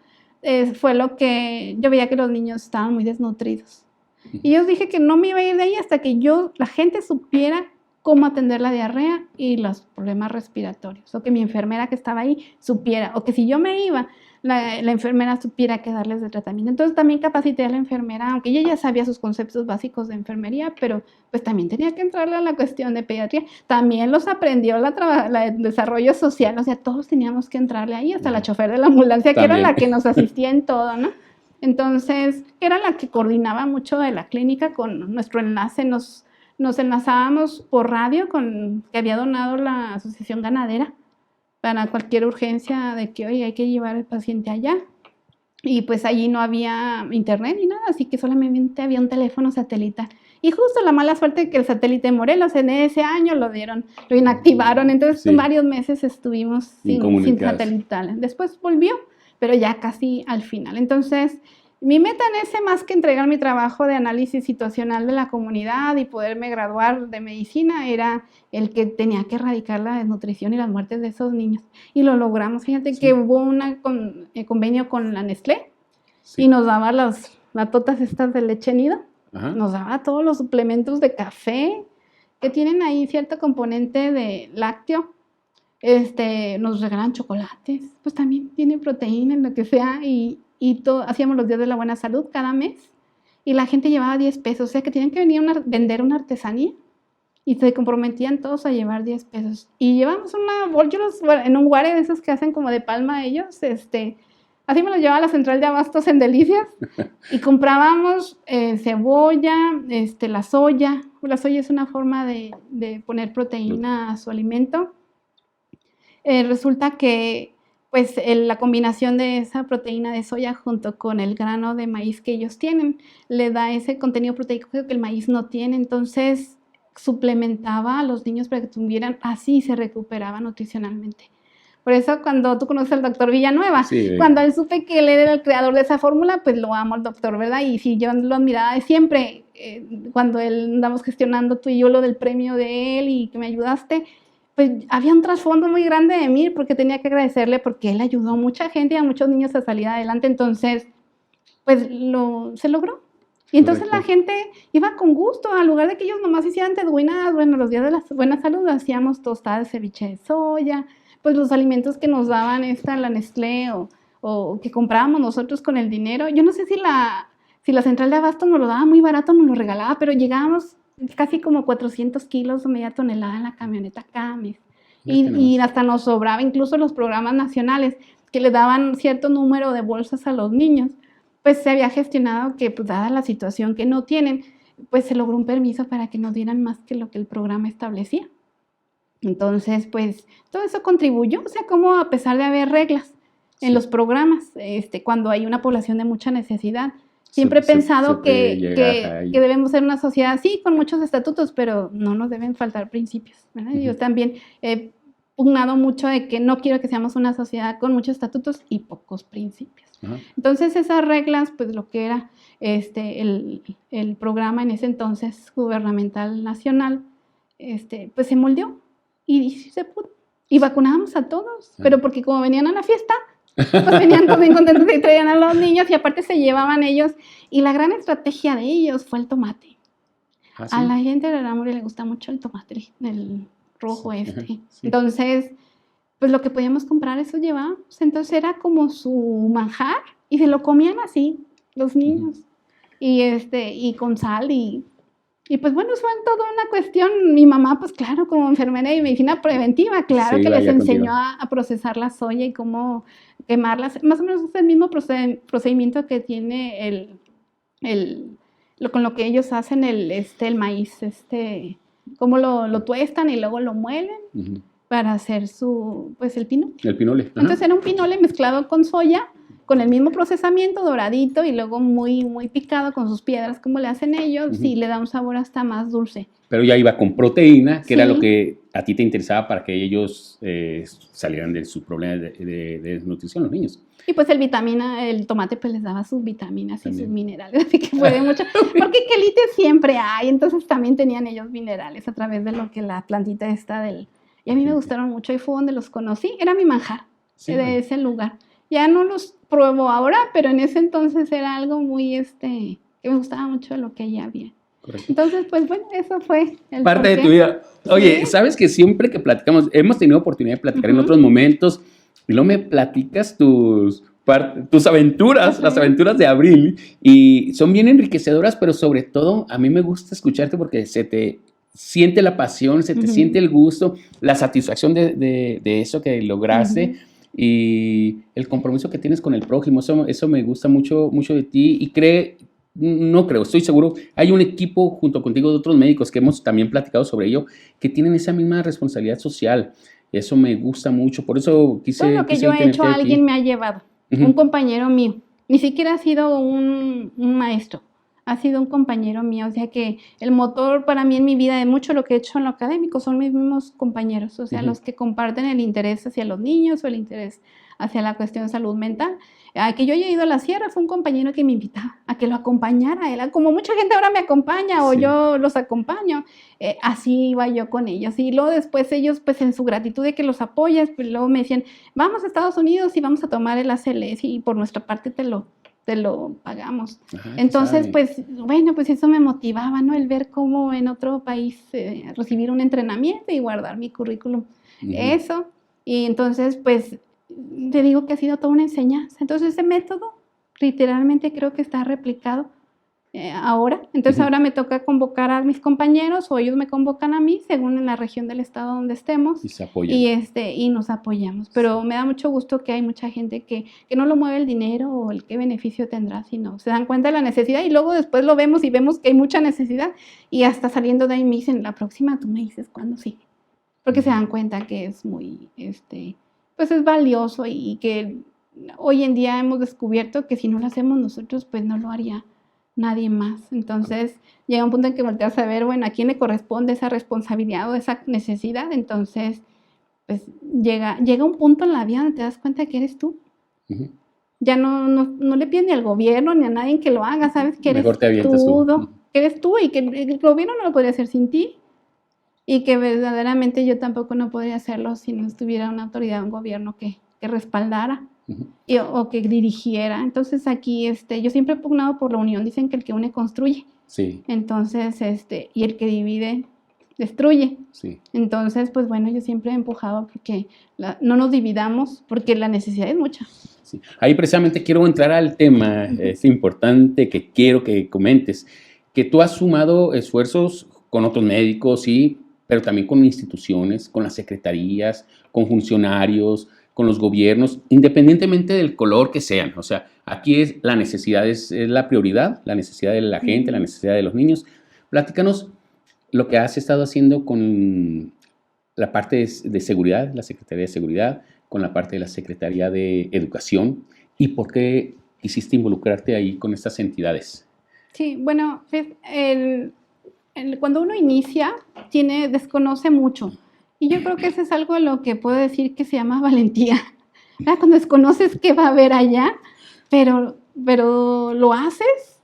fue lo que yo veía, que los niños estaban muy desnutridos. Y yo dije que no me iba a ir de ahí hasta que la gente supiera cómo atender la diarrea y los problemas respiratorios, o que mi enfermera que estaba ahí supiera, o que si yo me iba, la enfermera supiera qué darles de tratamiento. Entonces también capacité a la enfermera, aunque ella ya sabía sus conceptos básicos de enfermería, pero pues también tenía que entrarle a la cuestión de pediatría. También los aprendió el desarrollo social, o sea, todos teníamos que entrarle ahí, hasta la chofer de la ambulancia, que era la que nos asistía en todo, ¿no? Entonces, era la que coordinaba mucho de la clínica con nuestro enlace. Nos enlazábamos por radio que había donado la Asociación Ganadera para cualquier urgencia de que, oye, hay que llevar al paciente allá. Y pues allí no había internet ni nada, así que solamente había un teléfono satelital. Y justo la mala suerte que el satélite de Morelos en ese año lo inactivaron. Entonces varios meses estuvimos sin satelital. Después volvió, pero ya casi al final. Entonces, mi meta en ese, más que entregar mi trabajo de análisis situacional de la comunidad y poderme graduar de medicina, era el que tenía que erradicar la desnutrición y las muertes de esos niños. Y lo logramos. Fíjate que hubo un convenio con la Nestlé, y nos daba las totas estas de leche nido. Nos daba todos los suplementos de café que tienen ahí cierto componente de lácteo. Nos regalan chocolates, pues también tiene proteína en lo que sea, y hacíamos los días de la buena salud cada mes, y la gente llevaba 10 pesos, o sea que tenían que venir a vender una artesanía, y se comprometían todos a llevar 10 pesos. Y llevamos en un guare de esos que hacen como de palma ellos, así me los llevaba a la central de abastos en Delicias, y comprábamos cebolla, la soya. La soya es una forma de poner proteína a su alimento. Resulta que pues la combinación de esa proteína de soya junto con el grano de maíz que ellos tienen, le da ese contenido proteico que el maíz no tiene. Entonces suplementaba a los niños para que tuvieran, así se recuperaba nutricionalmente. Por eso cuando tú conoces al doctor Villanueva, cuando él supe que él era el creador de esa fórmula, pues lo amo al doctor, ¿verdad? Y si yo lo admiraba de siempre, cuando andamos gestionando tú y yo lo del premio de él y que me ayudaste, pues había un trasfondo muy grande de mí, porque tenía que agradecerle, porque él ayudó a mucha gente y a muchos niños a salir adelante. Entonces, pues se logró. Y entonces la gente iba con gusto, al lugar de que ellos nomás hicieran teduinas. Bueno, los días de la buena salud hacíamos tostadas, ceviche de soya, pues los alimentos que nos daban la Nestlé o que comprábamos nosotros con el dinero. Yo no sé si la central de abasto nos lo daba muy barato, nos lo regalaba, pero llegábamos casi como 400 kilos o media tonelada en la camioneta cada mes. Y hasta nos sobraba, incluso los programas nacionales que le daban cierto número de bolsas a los niños, pues se había gestionado que, pues dada la situación que no tienen, pues se logró un permiso para que nos dieran más que lo que el programa establecía. Entonces, pues todo eso contribuyó, o sea, como a pesar de haber reglas, en los programas, cuando hay una población de mucha necesidad. Siempre he pensado que debemos ser una sociedad así, con muchos estatutos, pero no nos deben faltar principios, ¿verdad? Uh-huh. Yo también he pugnado mucho de que no quiero que seamos una sociedad con muchos estatutos y pocos principios. Uh-huh. Entonces esas reglas, pues lo que era el programa en ese entonces gubernamental nacional, pues se moldeó y se pudo. Y vacunábamos a todos, uh-huh. Pero porque como venían a la fiesta, pues venían todos bien contentos y traían a los niños y aparte se llevaban ellos. Y la gran estrategia de ellos fue el tomate. ¿Ah, sí? A la gente de Rarámuri le gusta mucho el tomate, el rojo sí. Entonces, pues lo que podíamos comprar, eso llevábamos. Entonces era como su manjar y se lo comían así, los niños. Y con sal y pues bueno, fue toda una cuestión. Mi mamá, pues claro, como enfermera de medicina preventiva, claro, sí, que les enseñó a procesar la soya y cómo quemarlas. Más o menos es el mismo procedimiento que tiene con lo que ellos hacen el maíz, cómo lo tuestan y luego lo muelen uh-huh. Para hacer el pinole. El pinole. Uh-huh. Entonces era un pinole mezclado con soya, con el mismo procesamiento, doradito y luego muy, muy picado con sus piedras, como le hacen ellos, uh-huh. Y le da un sabor hasta más dulce. Pero ya iba con proteína, que sí. Era lo que a ti te interesaba para que ellos salieran de sus problemas de desnutrición, los niños. Y pues el tomate pues les daba sus vitaminas también. Y sus minerales, así que fue de mucho, porque quelite siempre hay, entonces también tenían ellos minerales a través de lo que la plantita y a mí me gustaron mucho y fue donde los conocí, era mi manjar, sí, de ese lugar. Ya no los pruebo ahora, pero en ese entonces era algo muy, que me gustaba mucho de lo que allá había. Correcto. Entonces, pues bueno, eso fue parte de tu vida. Oye, ¿sí? Sabes que siempre que platicamos, hemos tenido oportunidad de platicar uh-huh. En otros momentos, y luego me platicas tus aventuras, uh-huh. Las aventuras de Abril, y son bien enriquecedoras, pero sobre todo a mí me gusta escucharte porque se te siente la pasión, se te uh-huh. Siente el gusto, la satisfacción de eso que lograste. Uh-huh. Y el compromiso que tienes con el prójimo, eso me gusta mucho, mucho de ti y estoy seguro, hay un equipo junto contigo de otros médicos que hemos también platicado sobre ello, que tienen esa misma responsabilidad social, eso me gusta mucho, por eso quise... Todo lo que yo he hecho alguien me ha llevado, uh-huh. Un compañero mío, ni siquiera ha sido un maestro, ha sido un compañero mío, o sea que el motor para mí en mi vida de mucho lo que he hecho en lo académico son mis mismos compañeros, o sea, uh-huh. Los que comparten el interés hacia los niños o el interés hacia la cuestión de salud mental. A que yo haya ido a la sierra fue un compañero que me invitaba a que lo acompañara, él, como mucha gente ahora me acompaña o sí. Yo los acompaño, así iba yo con ellos y luego después ellos pues en su gratitud de que los apoyas, pues luego me decían, vamos a Estados Unidos y vamos a tomar el ACLS y por nuestra parte te lo pagamos. Ajá, entonces, pues, bueno, pues eso me motivaba, ¿no? El ver cómo en otro país recibir un entrenamiento y guardar mi currículum. Uh-huh. Eso. Y entonces, pues, te digo que ha sido toda una enseñanza. Entonces, ese método literalmente creo que está replicado ahora. Entonces, uh-huh. Ahora me toca convocar a mis compañeros o ellos me convocan a mí, según en la región del estado donde estemos. Y se apoyan. Y nos apoyamos. Pero sí. Me da mucho gusto que hay mucha gente que no lo mueve el dinero o el qué beneficio tendrá, sino se dan cuenta de la necesidad y luego después lo vemos y vemos que hay mucha necesidad y hasta saliendo de ahí me dicen, la próxima tú me dices cuándo sigue. Porque se dan cuenta que es muy, pues es valioso y que hoy en día hemos descubierto que si no lo hacemos nosotros, pues no lo haría nadie más. Entonces llega un punto en que volteas a ver, bueno, ¿a quién le corresponde esa responsabilidad o esa necesidad? Entonces, pues llega un punto en la vida donde te das cuenta que eres tú. Uh-huh. Ya no le pides ni al gobierno ni a nadie que lo haga, sabes que eres tú. Que eres tú y que el gobierno no lo podría hacer sin ti y que verdaderamente yo tampoco no podría hacerlo si no estuviera una autoridad, un gobierno que respaldara. Uh-huh. O que dirigiera. Entonces aquí yo siempre he pugnado por la unión. Dicen que el que une construye. Sí. Entonces y el que divide destruye. Sí. Entonces pues bueno, yo siempre he empujado porque no nos dividamos porque la necesidad es mucha. Sí. Ahí precisamente quiero entrar al tema uh-huh. Es importante que quiero que comentes que tú has sumado esfuerzos con otros médicos, sí, pero también con instituciones, con las secretarías, con funcionarios, con los gobiernos, independientemente del color que sean. O sea, aquí la necesidad es la prioridad, la necesidad de la gente, la necesidad de los niños. Platícanos lo que has estado haciendo con la parte de seguridad, la Secretaría de Seguridad, con la parte de la Secretaría de Educación y por qué quisiste involucrarte ahí con estas entidades. Sí, bueno, cuando uno inicia, desconoce mucho. Y yo creo que eso es algo de lo que puedo decir que se llama valentía. Cuando desconoces qué va a haber allá, pero lo haces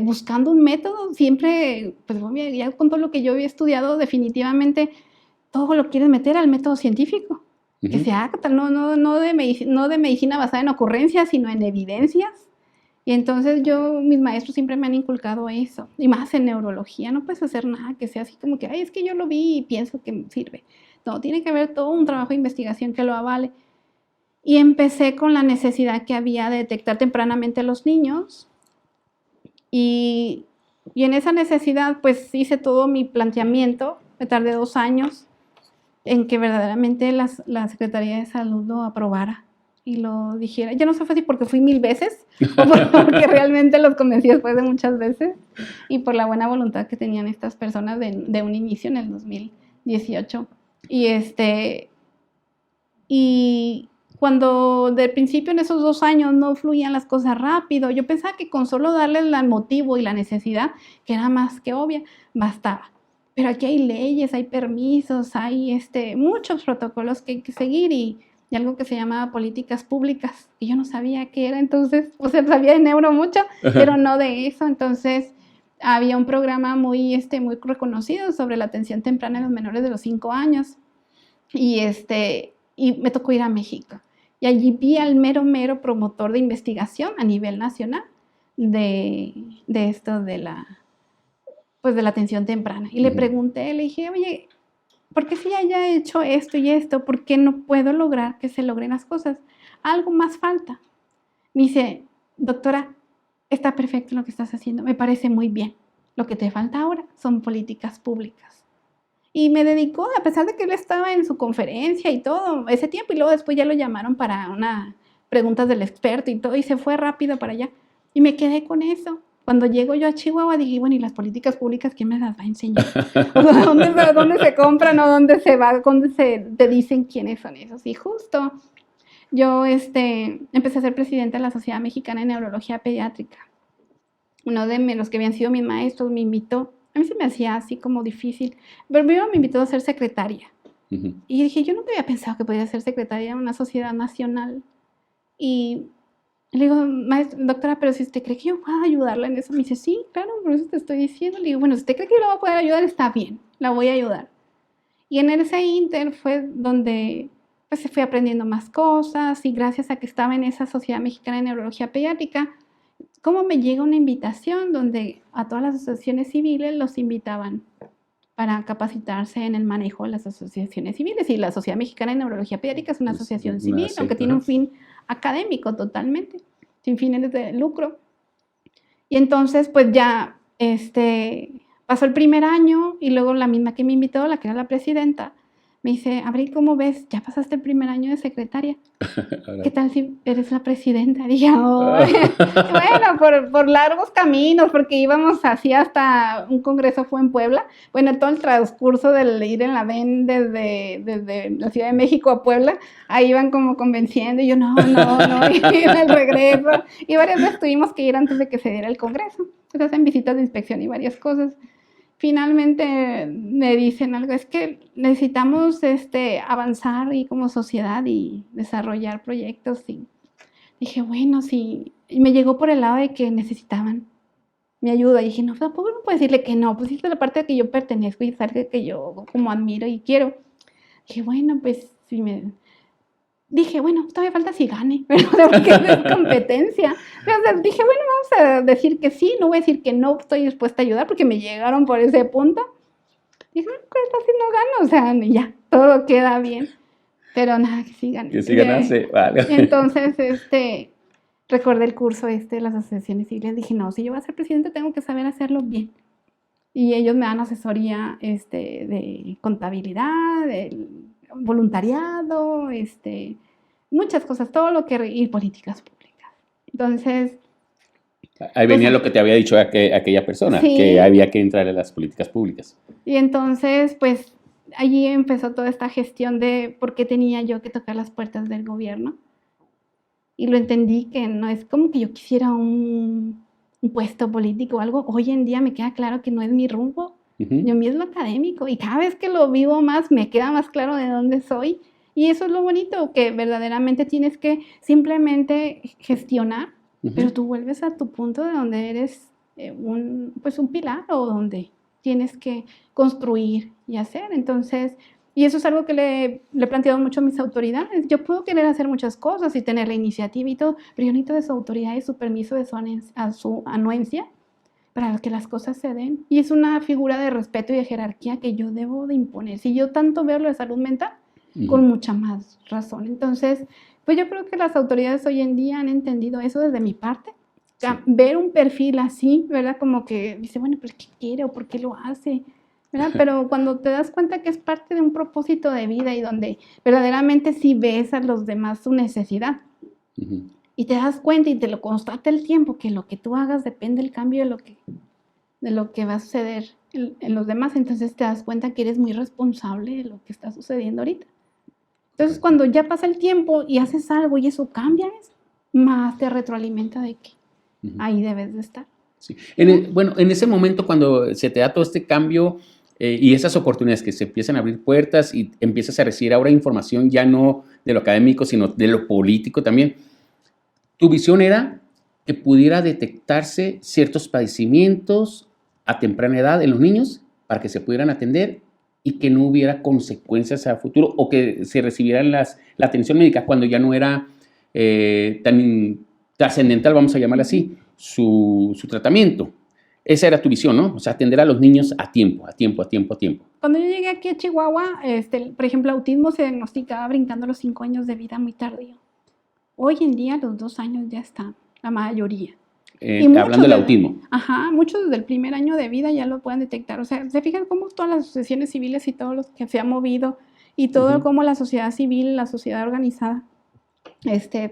buscando un método. Siempre, pues ya con todo lo que yo había estudiado, definitivamente todo lo quieres meter al método científico. Uh-huh. Que se haga, no de medicina basada en ocurrencias, sino en evidencias. Y entonces mis maestros siempre me han inculcado eso, y más en neurología, no puedes hacer nada que sea así como que, ay, es que yo lo vi y pienso que sirve. No, tiene que haber todo un trabajo de investigación que lo avale. Y empecé con la necesidad que había de detectar tempranamente a los niños, y en esa necesidad pues hice todo mi planteamiento, me tardé 2 años en que verdaderamente la Secretaría de Salud lo aprobara y lo dijera. Ya no sé fácil porque fui 1000 veces, o porque realmente los convencí después de muchas veces, y por la buena voluntad que tenían estas personas de un inicio en el 2018. Y cuando del principio en esos 2 años no fluían las cosas rápido, yo pensaba que con solo darles el motivo y la necesidad, que era más que obvia, bastaba. Pero aquí hay leyes, hay permisos, hay muchos protocolos que hay que seguir y algo que se llamaba políticas públicas, y yo no sabía qué era. Entonces, sabía de neuro mucho, pero no de eso. Entonces, había un programa muy reconocido sobre la atención temprana en los menores de los 5 años, y me tocó ir a México, y allí vi al mero promotor de investigación a nivel nacional de esto de la atención temprana, y le pregunté, le dije, oye, ¿por qué si haya hecho esto y esto, por qué no puedo lograr que se logren las cosas? Algo más falta. Me dice, doctora, está perfecto lo que estás haciendo, me parece muy bien. Lo que te falta ahora son políticas públicas. Y me dedicó, a pesar de que él estaba en su conferencia y todo, ese tiempo, y luego después ya lo llamaron para unas preguntas del experto y todo, y se fue rápido para allá. Y me quedé con eso. Cuando llego yo a Chihuahua dije, bueno, ¿y las políticas públicas quién me las va a enseñar? O sea, ¿dónde se compran o dónde se va? ¿Dónde te dicen quiénes son esos? Y justo yo empecé a ser presidenta de la Sociedad Mexicana de Neurología Pediátrica. Uno de los que habían sido mis maestros me invitó. A mí se me hacía así como difícil, pero primero me invitó a ser secretaria. Uh-huh. Y dije, yo nunca había pensado que podía ser secretaria de una sociedad nacional. Y le digo, doctora, pero si usted cree que yo puedo ayudarla en eso, me dice, sí, claro, por eso te estoy diciendo. Le digo, bueno, si usted cree que yo la voy a poder ayudar, está bien, la voy a ayudar. Y en ese inter fue donde pues se fue aprendiendo más cosas, y gracias a que estaba en esa Sociedad Mexicana de Neurología Pediátrica, cómo me llega una invitación donde a todas las asociaciones civiles los invitaban para capacitarse en el manejo de las asociaciones civiles. Y la Sociedad Mexicana de Neurología Pediátrica es una asociación civil, aunque tiene un fin académico totalmente, sin fines de lucro. Y entonces, pues ya pasó el primer año, y luego la misma que me invitó, la que era la presidenta, me dice, Abril, ¿cómo ves? Ya pasaste el primer año de secretaria. ¿Qué tal si eres la presidenta? Dije, oh. Bueno, por largos caminos, porque íbamos así hasta un congreso fue en Puebla. Bueno, todo el transcurso del ir en la VEN desde la Ciudad de México a Puebla, ahí iban como convenciendo, y yo no, y en el regreso. Y varias veces tuvimos que ir antes de que se diera el congreso. Se hacen visitas de inspección y varias cosas. Finalmente me dicen algo, es que necesitamos avanzar y como sociedad y desarrollar proyectos. Y dije, bueno, sí. Y me llegó por el lado de que necesitaban mi ayuda. Y dije, no, tampoco no puedo decirle que no, pues esta es la parte a la que yo pertenezco y es algo que yo como admiro y quiero. Dije, bueno, pues sí dije, bueno, todavía falta si gane, pero porque es competencia. Pero dije, bueno, vamos a decir que sí, no voy a decir que no estoy dispuesta a ayudar, porque me llegaron por ese punto. Dije, bueno, pues así no gano, o sea, ya, todo queda bien. Pero nada, que sí gane. Que sí ganase, vale. Entonces, recordé el curso de las asociaciones civiles, dije, no, si yo voy a ser presidente tengo que saber hacerlo bien. Y ellos me dan asesoría de contabilidad, voluntariado, muchas cosas, todo lo que y políticas públicas. Entonces, ahí venía lo que te había dicho aquella persona, sí, que había que entrar en las políticas públicas. Y entonces, pues, allí empezó toda esta gestión de por qué tenía yo que tocar las puertas del gobierno. Y lo entendí que no es como que yo quisiera un puesto político o algo. Hoy en día me queda claro que no es mi rumbo. Yo mío es lo académico. Y cada vez que lo vivo más, me queda más claro de dónde soy. Y eso es lo bonito, que verdaderamente tienes que simplemente gestionar, pero tú vuelves a tu punto de donde eres un pilar o donde tienes que construir y hacer. Entonces, y eso es algo que le he planteado mucho a mis autoridades. Yo puedo querer hacer muchas cosas y tener la iniciativa y todo, pero yo necesito de su autoridad y su permiso, de su anuencia para que las cosas se den. Y es una figura de respeto y de jerarquía que yo debo de imponer. Si yo tanto veo lo de salud mental, con mucha más razón. Entonces, pues yo creo que las autoridades hoy en día han entendido eso desde mi parte. Sí. Ver un perfil así, ¿verdad? Como que dice, bueno, pues ¿qué quiere o por qué lo hace? ¿Verdad? Pero cuando te das cuenta que es parte de un propósito de vida y donde verdaderamente sí ves a los demás su necesidad y te das cuenta y te lo constata el tiempo que lo que tú hagas depende del cambio de lo que va a suceder en los demás, entonces te das cuenta que eres muy responsable de lo que está sucediendo ahorita. Entonces cuando ya pasa el tiempo y haces algo y eso cambia, más te retroalimenta de que ahí debes de estar. Sí. Bueno, en ese momento cuando se te da todo este cambio y esas oportunidades que se empiezan a abrir puertas y empiezas a recibir ahora información ya no de lo académico, sino de lo político también, tu visión era que pudiera detectarse ciertos padecimientos a temprana edad en los niños para que se pudieran atender y que no hubiera consecuencias a futuro o que se recibieran la atención médica cuando ya no era tan trascendental, vamos a llamarla así, su tratamiento. Esa era tu visión, ¿no? O sea, atender a los niños a tiempo. Cuando yo llegué aquí a Chihuahua, por ejemplo, autismo se diagnosticaba brincando los 5 años de vida muy tardío. Hoy en día, los 2 años ya están, la mayoría. Hablando del autismo. Ajá, muchos desde el primer año de vida ya lo pueden detectar. O sea, ¿se fijan cómo todas las asociaciones civiles y todo lo que se ha movido y todo cómo la sociedad civil, la sociedad organizada,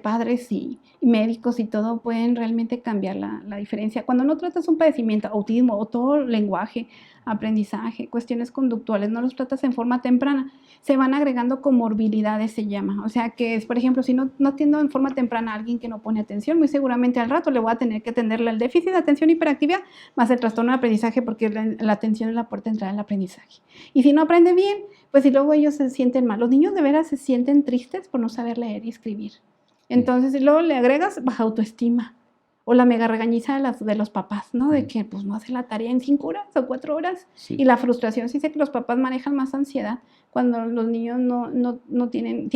padres y médicos y todo pueden realmente cambiar la diferencia? Cuando no tratas un padecimiento, autismo o todo lenguaje, aprendizaje, cuestiones conductuales, no los tratas en forma temprana, se van agregando comorbilidades, se llama. O sea que, por ejemplo, si no atiendo en forma temprana a alguien que no pone atención, muy seguramente al rato le voy a tener que atenderle el déficit de atención y hiperactividad más el trastorno de aprendizaje, porque la atención es la puerta de entrada al aprendizaje. Y si no aprende bien, pues si luego ellos se sienten mal. Los niños de veras se sienten tristes por no saber leer y escribir. Entonces, si luego le agregas baja autoestima o la mega regañiza de los papás, ¿no? De que pues no hace la tarea en 5 horas o 4 horas. Sí. Y la frustración, sí sé que los papás manejan más ansiedad cuando los niños no tienen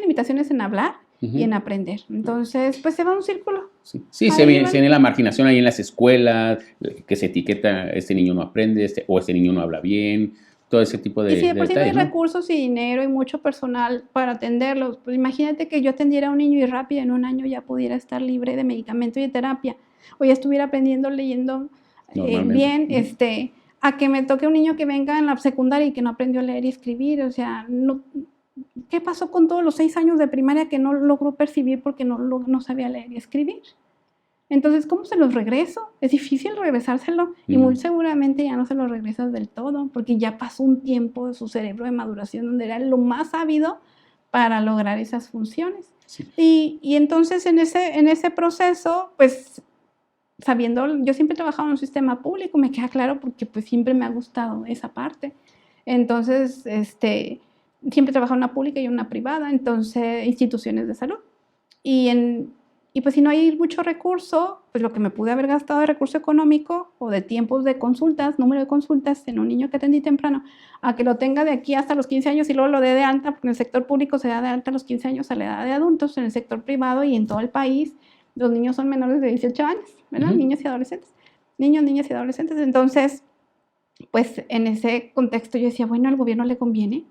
limitaciones en hablar y en aprender. Entonces, pues se va un círculo. Sí, se viene la marginación ahí en las escuelas, que se etiqueta, este niño no aprende, o este niño no habla bien, todo ese tipo de detalles. Y si de por sí no hay ¿no? recursos y dinero y mucho personal para atenderlos, pues imagínate que yo atendiera a un niño y rápido en un año ya pudiera estar libre de medicamento y de terapia, o ya estuviera aprendiendo, leyendo bien, a que me toque un niño que venga en la secundaria y que no aprendió a leer y escribir. O sea, ¿qué pasó con todos los 6 años de primaria que no logró percibir porque no sabía leer y escribir? Entonces, ¿cómo se los regreso? Es difícil regresárselo y muy seguramente ya no se los regresas del todo porque ya pasó un tiempo de su cerebro de maduración donde era lo más sabido para lograr esas funciones. Sí. Y entonces en ese proceso, pues sabiendo, yo siempre he trabajado en un sistema público, me queda claro porque pues siempre me ha gustado esa parte. Entonces, siempre he trabajado en una pública y en una privada, entonces instituciones de salud. Y pues si no hay mucho recurso, pues lo que me pude haber gastado de recurso económico o de tiempos de consultas, número de consultas en un niño que atendí temprano, a que lo tenga de aquí hasta los 15 años y luego lo dé de alta, porque en el sector público se da de alta a los 15 años a la edad de adultos, en el sector privado y en todo el país los niños son menores de 18 años, ¿verdad? Niños y adolescentes. Niños, niñas y adolescentes. Entonces, pues en ese contexto yo decía, bueno, al gobierno le conviene,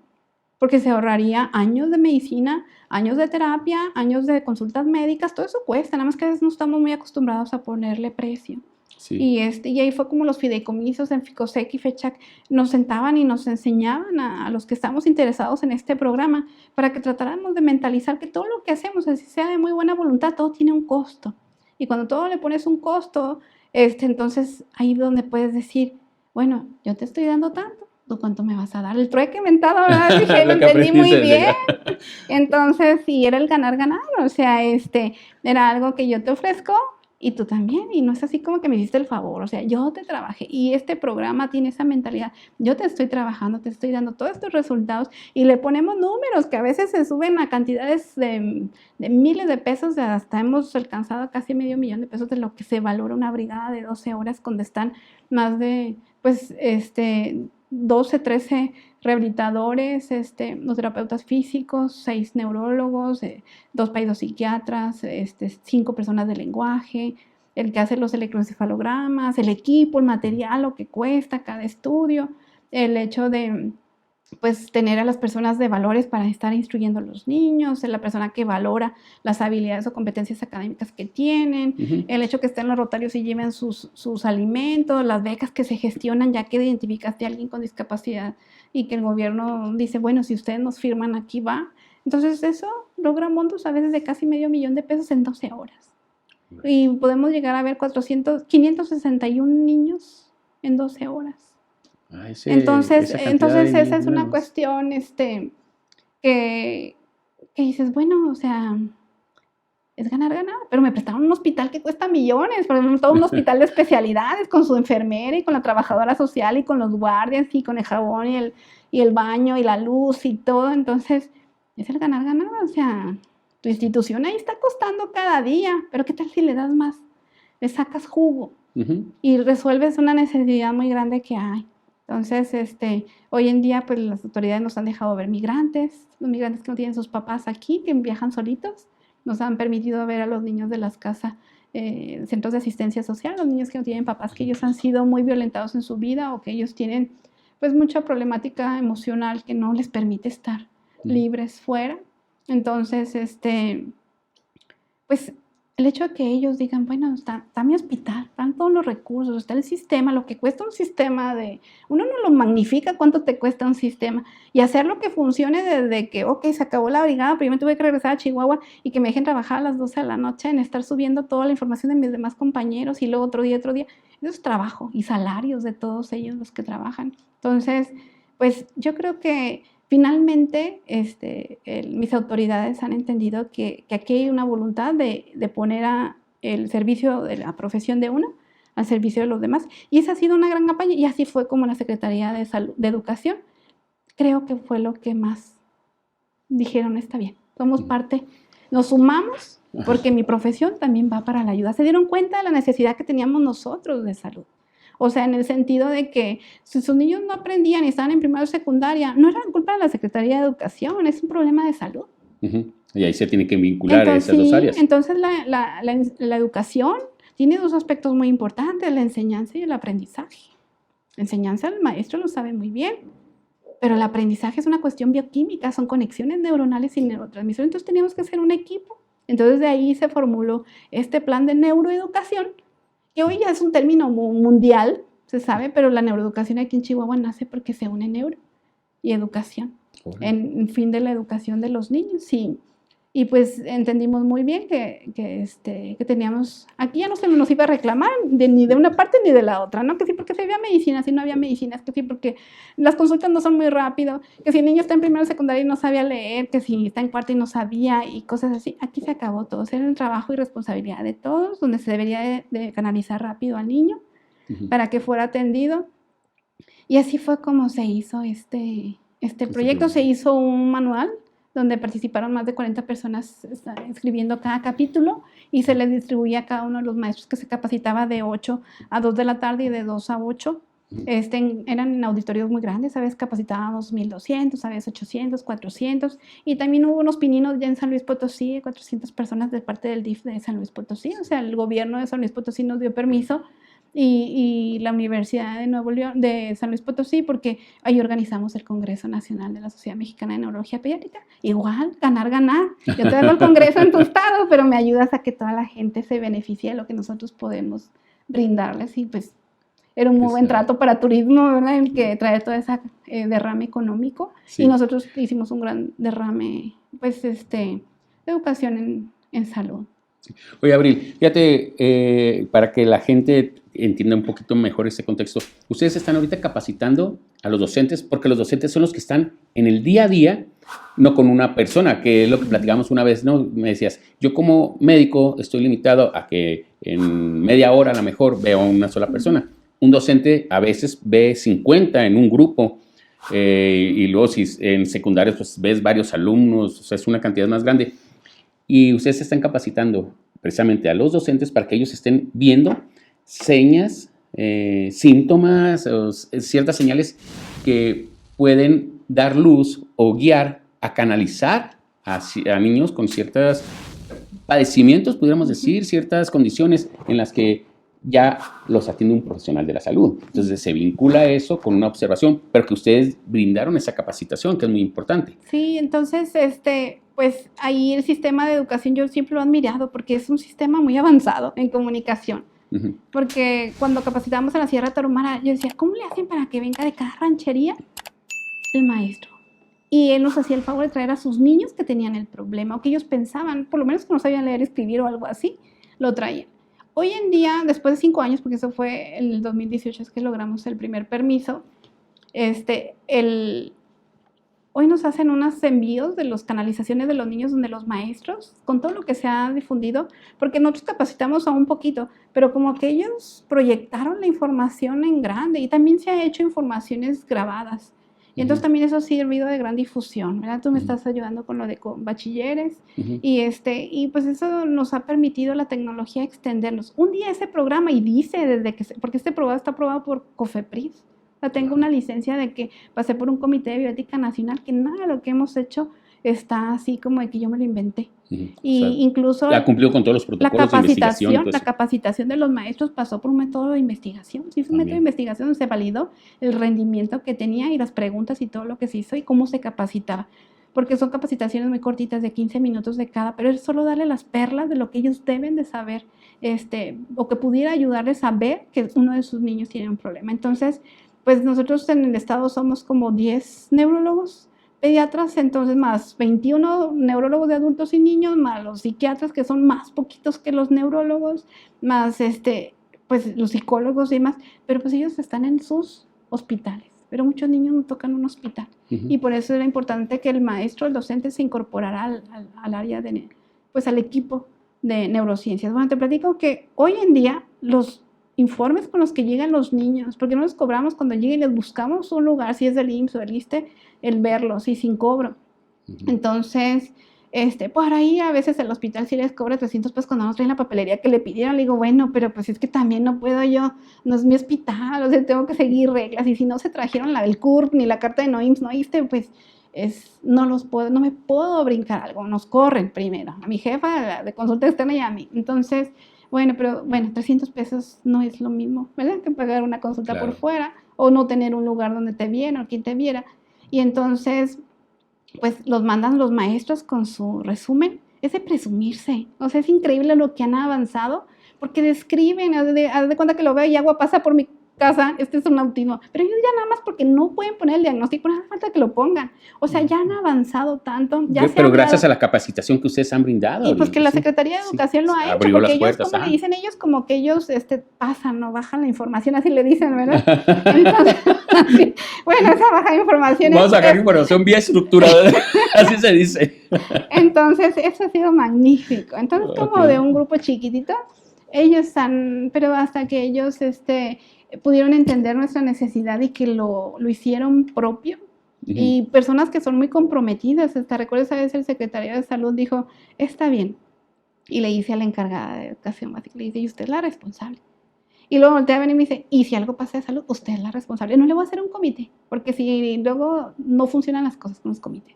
porque se ahorraría años de medicina, años de terapia, años de consultas médicas, todo eso cuesta, nada más que a veces no estamos muy acostumbrados a ponerle precio. Sí. Y ahí fue como los fideicomisos en FICOSEC y FECHAC nos sentaban y nos enseñaban a los que estamos interesados en este programa para que tratáramos de mentalizar que todo lo que hacemos, así sea de muy buena voluntad, todo tiene un costo. Y cuando todo le pones un costo, entonces ahí es donde puedes decir, bueno, yo te estoy dando tanto, ¿tú cuánto me vas a dar? El trueque mentado, ¿verdad? Dije, lo Lo que entendí muy aprendiste, bien. Entonces, sí, era el ganar-ganar, o sea, era algo que yo te ofrezco y tú también, y no es así como que me hiciste el favor, o sea, yo te trabajé y este programa tiene esa mentalidad, yo te estoy trabajando, te estoy dando todos estos resultados y le ponemos números que a veces se suben a cantidades de miles de pesos, hasta hemos alcanzado casi $500,000 de lo que se valora una brigada de 12 horas donde están más de, pues, 12, 13 rehabilitadores, los terapeutas físicos, 6 neurólogos, 2 psiquiatras, 5 personas de lenguaje, el que hace los electroencefalogramas, el equipo, el material, lo que cuesta cada estudio, el hecho de pues tener a las personas de valores para estar instruyendo a los niños, la persona que valora las habilidades o competencias académicas que tienen, el hecho que estén los rotarios y lleven sus alimentos, las becas que se gestionan ya que identificaste a alguien con discapacidad y que el gobierno dice, bueno, si ustedes nos firman, aquí va. Entonces eso logra montos a veces de casi $500,000 en 12 horas. Y podemos llegar a ver 561 niños en 12 horas. Entonces esa es una cuestión que dices, bueno, o sea, es ganar, pero me prestaron un hospital que cuesta millones, por ejemplo, todo un hospital de especialidades con su enfermera y con la trabajadora social y con los guardias y con el jabón y el baño y la luz y todo, entonces es el ganar, o sea, tu institución ahí está costando cada día, pero ¿qué tal si le das más? Le sacas jugo y resuelves una necesidad muy grande que hay. Entonces, hoy en día, pues las autoridades nos han dejado ver migrantes, los migrantes que no tienen sus papás aquí, que viajan solitos, nos han permitido ver a los niños de las casas, centros de asistencia social, los niños que no tienen papás, que ellos han sido muy violentados en su vida o que ellos tienen, pues, mucha problemática emocional que no les permite estar libres fuera. Entonces, pues, el hecho de que ellos digan, bueno, está mi hospital, están todos los recursos, está el sistema, lo que cuesta un sistema uno no lo magnifica cuánto te cuesta un sistema, y hacerlo que funcione desde que, ok, se acabó la brigada, pero yo me tuve que regresar a Chihuahua y que me dejen trabajar a las 12 de la noche en estar subiendo toda la información de mis demás compañeros y luego otro día, eso es trabajo y salarios de todos ellos los que trabajan. Entonces, pues yo creo que finalmente, mis autoridades han entendido que aquí hay una voluntad de poner el servicio de la profesión de uno al servicio de los demás. Y esa ha sido una gran campaña y así fue como la Secretaría de Educación. Creo que fue lo que más dijeron, está bien, somos parte, nos sumamos porque mi profesión también va para la ayuda. Se dieron cuenta de la necesidad que teníamos nosotros de salud. O sea, en el sentido de que si sus niños no aprendían y estaban en primaria o secundaria, no era culpa de la Secretaría de Educación, es un problema de salud. Y ahí se tiene que vincular esas dos áreas. Entonces, la educación tiene dos aspectos muy importantes, la enseñanza y el aprendizaje. La enseñanza, el maestro lo sabe muy bien, pero el aprendizaje es una cuestión bioquímica, son conexiones neuronales y neurotransmisores, entonces teníamos que ser un equipo. Entonces, de ahí se formuló este plan de neuroeducación, que hoy ya es un término mundial, se sabe, pero la neuroeducación aquí en Chihuahua nace porque se une neuro y educación, en fin de la educación de los niños. Y pues entendimos muy bien que teníamos, aquí ya no se nos iba a reclamar ni de una parte ni de la otra, ¿no? Que sí porque se había medicinas, si no había medicinas, que sí porque las consultas no son muy rápido, que si el niño está en primero secundaria y no sabía leer, que si está en cuarto y no sabía y cosas así. Aquí se acabó todo, era el trabajo y responsabilidad de todos, donde se debería de canalizar rápido al niño para que fuera atendido. Y así fue como se hizo este proyecto. Se hizo un manual donde participaron más de 40 personas escribiendo cada capítulo y se les distribuía a cada uno de los maestros que se capacitaba de 8 a 2 de la tarde y de 2 a 8. Eran en auditorios muy grandes, a veces capacitábamos 1,200, a veces 800, 400, y también hubo unos pininos ya en San Luis Potosí, 400 personas de parte del DIF de San Luis Potosí, o sea, el gobierno de San Luis Potosí nos dio permiso y la Universidad de Nuevo León, de San Luis Potosí, porque ahí organizamos el Congreso Nacional de la Sociedad Mexicana de Neurología Pediátrica. Igual, ganar. Yo te hago el Congreso en tu estado, pero me ayudas a que toda la gente se beneficie de lo que nosotros podemos brindarles. Y pues era un muy buen trato para turismo, ¿verdad? El que trae todo ese derrame económico. Sí. Y nosotros hicimos un gran derrame, pues, de educación en salud. Oye, Abril, fíjate, para que la gente entienda un poquito mejor ese contexto, ustedes están ahorita capacitando a los docentes, porque los docentes son los que están en el día a día, no con una persona, que es lo que platicamos una vez, ¿no? Me decías, yo como médico estoy limitado a que en media hora a lo mejor veo a una sola persona. Un docente a veces ve 50 en un grupo, y luego si en secundarios pues ves varios alumnos, o sea, es una cantidad más grande. Y ustedes se están capacitando precisamente a los docentes para que ellos estén viendo señas, síntomas, ciertas señales que pueden dar luz o guiar a canalizar a niños con ciertos padecimientos, pudiéramos decir, ciertas condiciones en las que ya los atiende un profesional de la salud. Entonces se vincula eso con una observación, pero que ustedes brindaron esa capacitación, que es muy importante. Sí, entonces, pues ahí el sistema de educación yo siempre lo he admirado porque es un sistema muy avanzado en comunicación. Uh-huh. Porque cuando capacitamos en la Sierra Tarahumara, yo decía, ¿cómo le hacen para que venga de cada ranchería el maestro? Y él nos hacía el favor de traer a sus niños que tenían el problema o que ellos pensaban, por lo menos que no sabían leer, escribir o algo así, lo traían. Hoy en día, después de 5 años, porque eso fue el 2018 es que logramos el primer permiso, hoy nos hacen unos envíos de las canalizaciones de los niños donde los maestros, con todo lo que se ha difundido, porque nosotros capacitamos a un poquito, pero como que ellos proyectaron la información en grande y también se ha hecho informaciones grabadas. Y entonces también eso ha servido de gran difusión, ¿verdad? Tú me estás ayudando con lo de con bachilleres y pues eso nos ha permitido la tecnología extendernos. Un día ese programa, y dice porque este programa está aprobado por COFEPRIS, o sea, tengo una licencia de que pasé por un comité de bioética nacional, que nada de lo que hemos hecho está así como de que yo me lo inventé. Y o sea, incluso ha cumplido con todos los protocolos de investigación. La capacitación de los maestros pasó por un método de investigación. Sí, fue un método de investigación donde se validó el rendimiento que tenía y las preguntas y todo lo que se hizo y cómo se capacitaba. Porque son capacitaciones muy cortitas de 15 minutos de cada, pero es solo darle las perlas de lo que ellos deben de saber, o que pudiera ayudarles a ver que uno de sus niños tiene un problema. Entonces, pues nosotros en el estado somos como 10 neurólogos, pediatras, entonces más 21 neurólogos de adultos y niños, más los psiquiatras que son más poquitos que los neurólogos, más pues los psicólogos y demás, pero pues ellos están en sus hospitales, pero muchos niños no tocan un hospital y por eso era importante que el maestro, el docente se incorporara al área pues al equipo de neurociencias. Bueno, te platico que hoy en día los informes con los que llegan los niños, porque no les cobramos cuando lleguen, les buscamos un lugar, si es del IMSS o del ISSSTE, el verlos y sin cobro. Entonces, por ahí a veces el hospital sí les cobra 300 pesos cuando nos traen la papelería que le pidieron. Le digo, bueno, pero pues es que también no puedo yo, no es mi hospital, o sea, tengo que seguir reglas, y si no se trajeron la del CURP ni la carta de no IMSS, no ISSSTE, pues no me puedo brincar algo, nos corren primero, a mi jefa de consulta externa y a mí. Entonces, bueno, 300 pesos no es lo mismo, ¿verdad? Que pagar una consulta por fuera o no tener un lugar donde te viera o quien te viera. Y entonces, pues los mandan los maestros con su resumen. Es de presumirse. O sea, es increíble lo que han avanzado porque describen, haz de cuenta que lo veo y agua pasa por mi casa, este es un autismo, pero ellos ya nada más porque no pueden poner el diagnóstico, no hace falta que lo pongan. O sea, ya han avanzado tanto. Pero gracias a la capacitación que ustedes han brindado. Y pues que la Secretaría de Educación lo ha hecho, porque ellos, como le dicen ellos, como que ellos pasan, no bajan la información, así le dicen, ¿verdad? Entonces, bueno, esa baja información vamos a sacar información bien estructurada, así se dice. Entonces, eso ha sido magnífico. Entonces, como de un grupo chiquitito, ellos pero hasta que ellos, pudieron entender nuestra necesidad y que lo hicieron propio. Y personas que son muy comprometidas. Recuerdo esa vez el secretario de Salud dijo, está bien. Y le dice a la encargada de Educación Básica, le dice, y usted es la responsable. Y luego voltea a venir y me dice, y si algo pasa de salud, usted es la responsable. No le voy a hacer un comité, porque si luego no funcionan las cosas con los comités.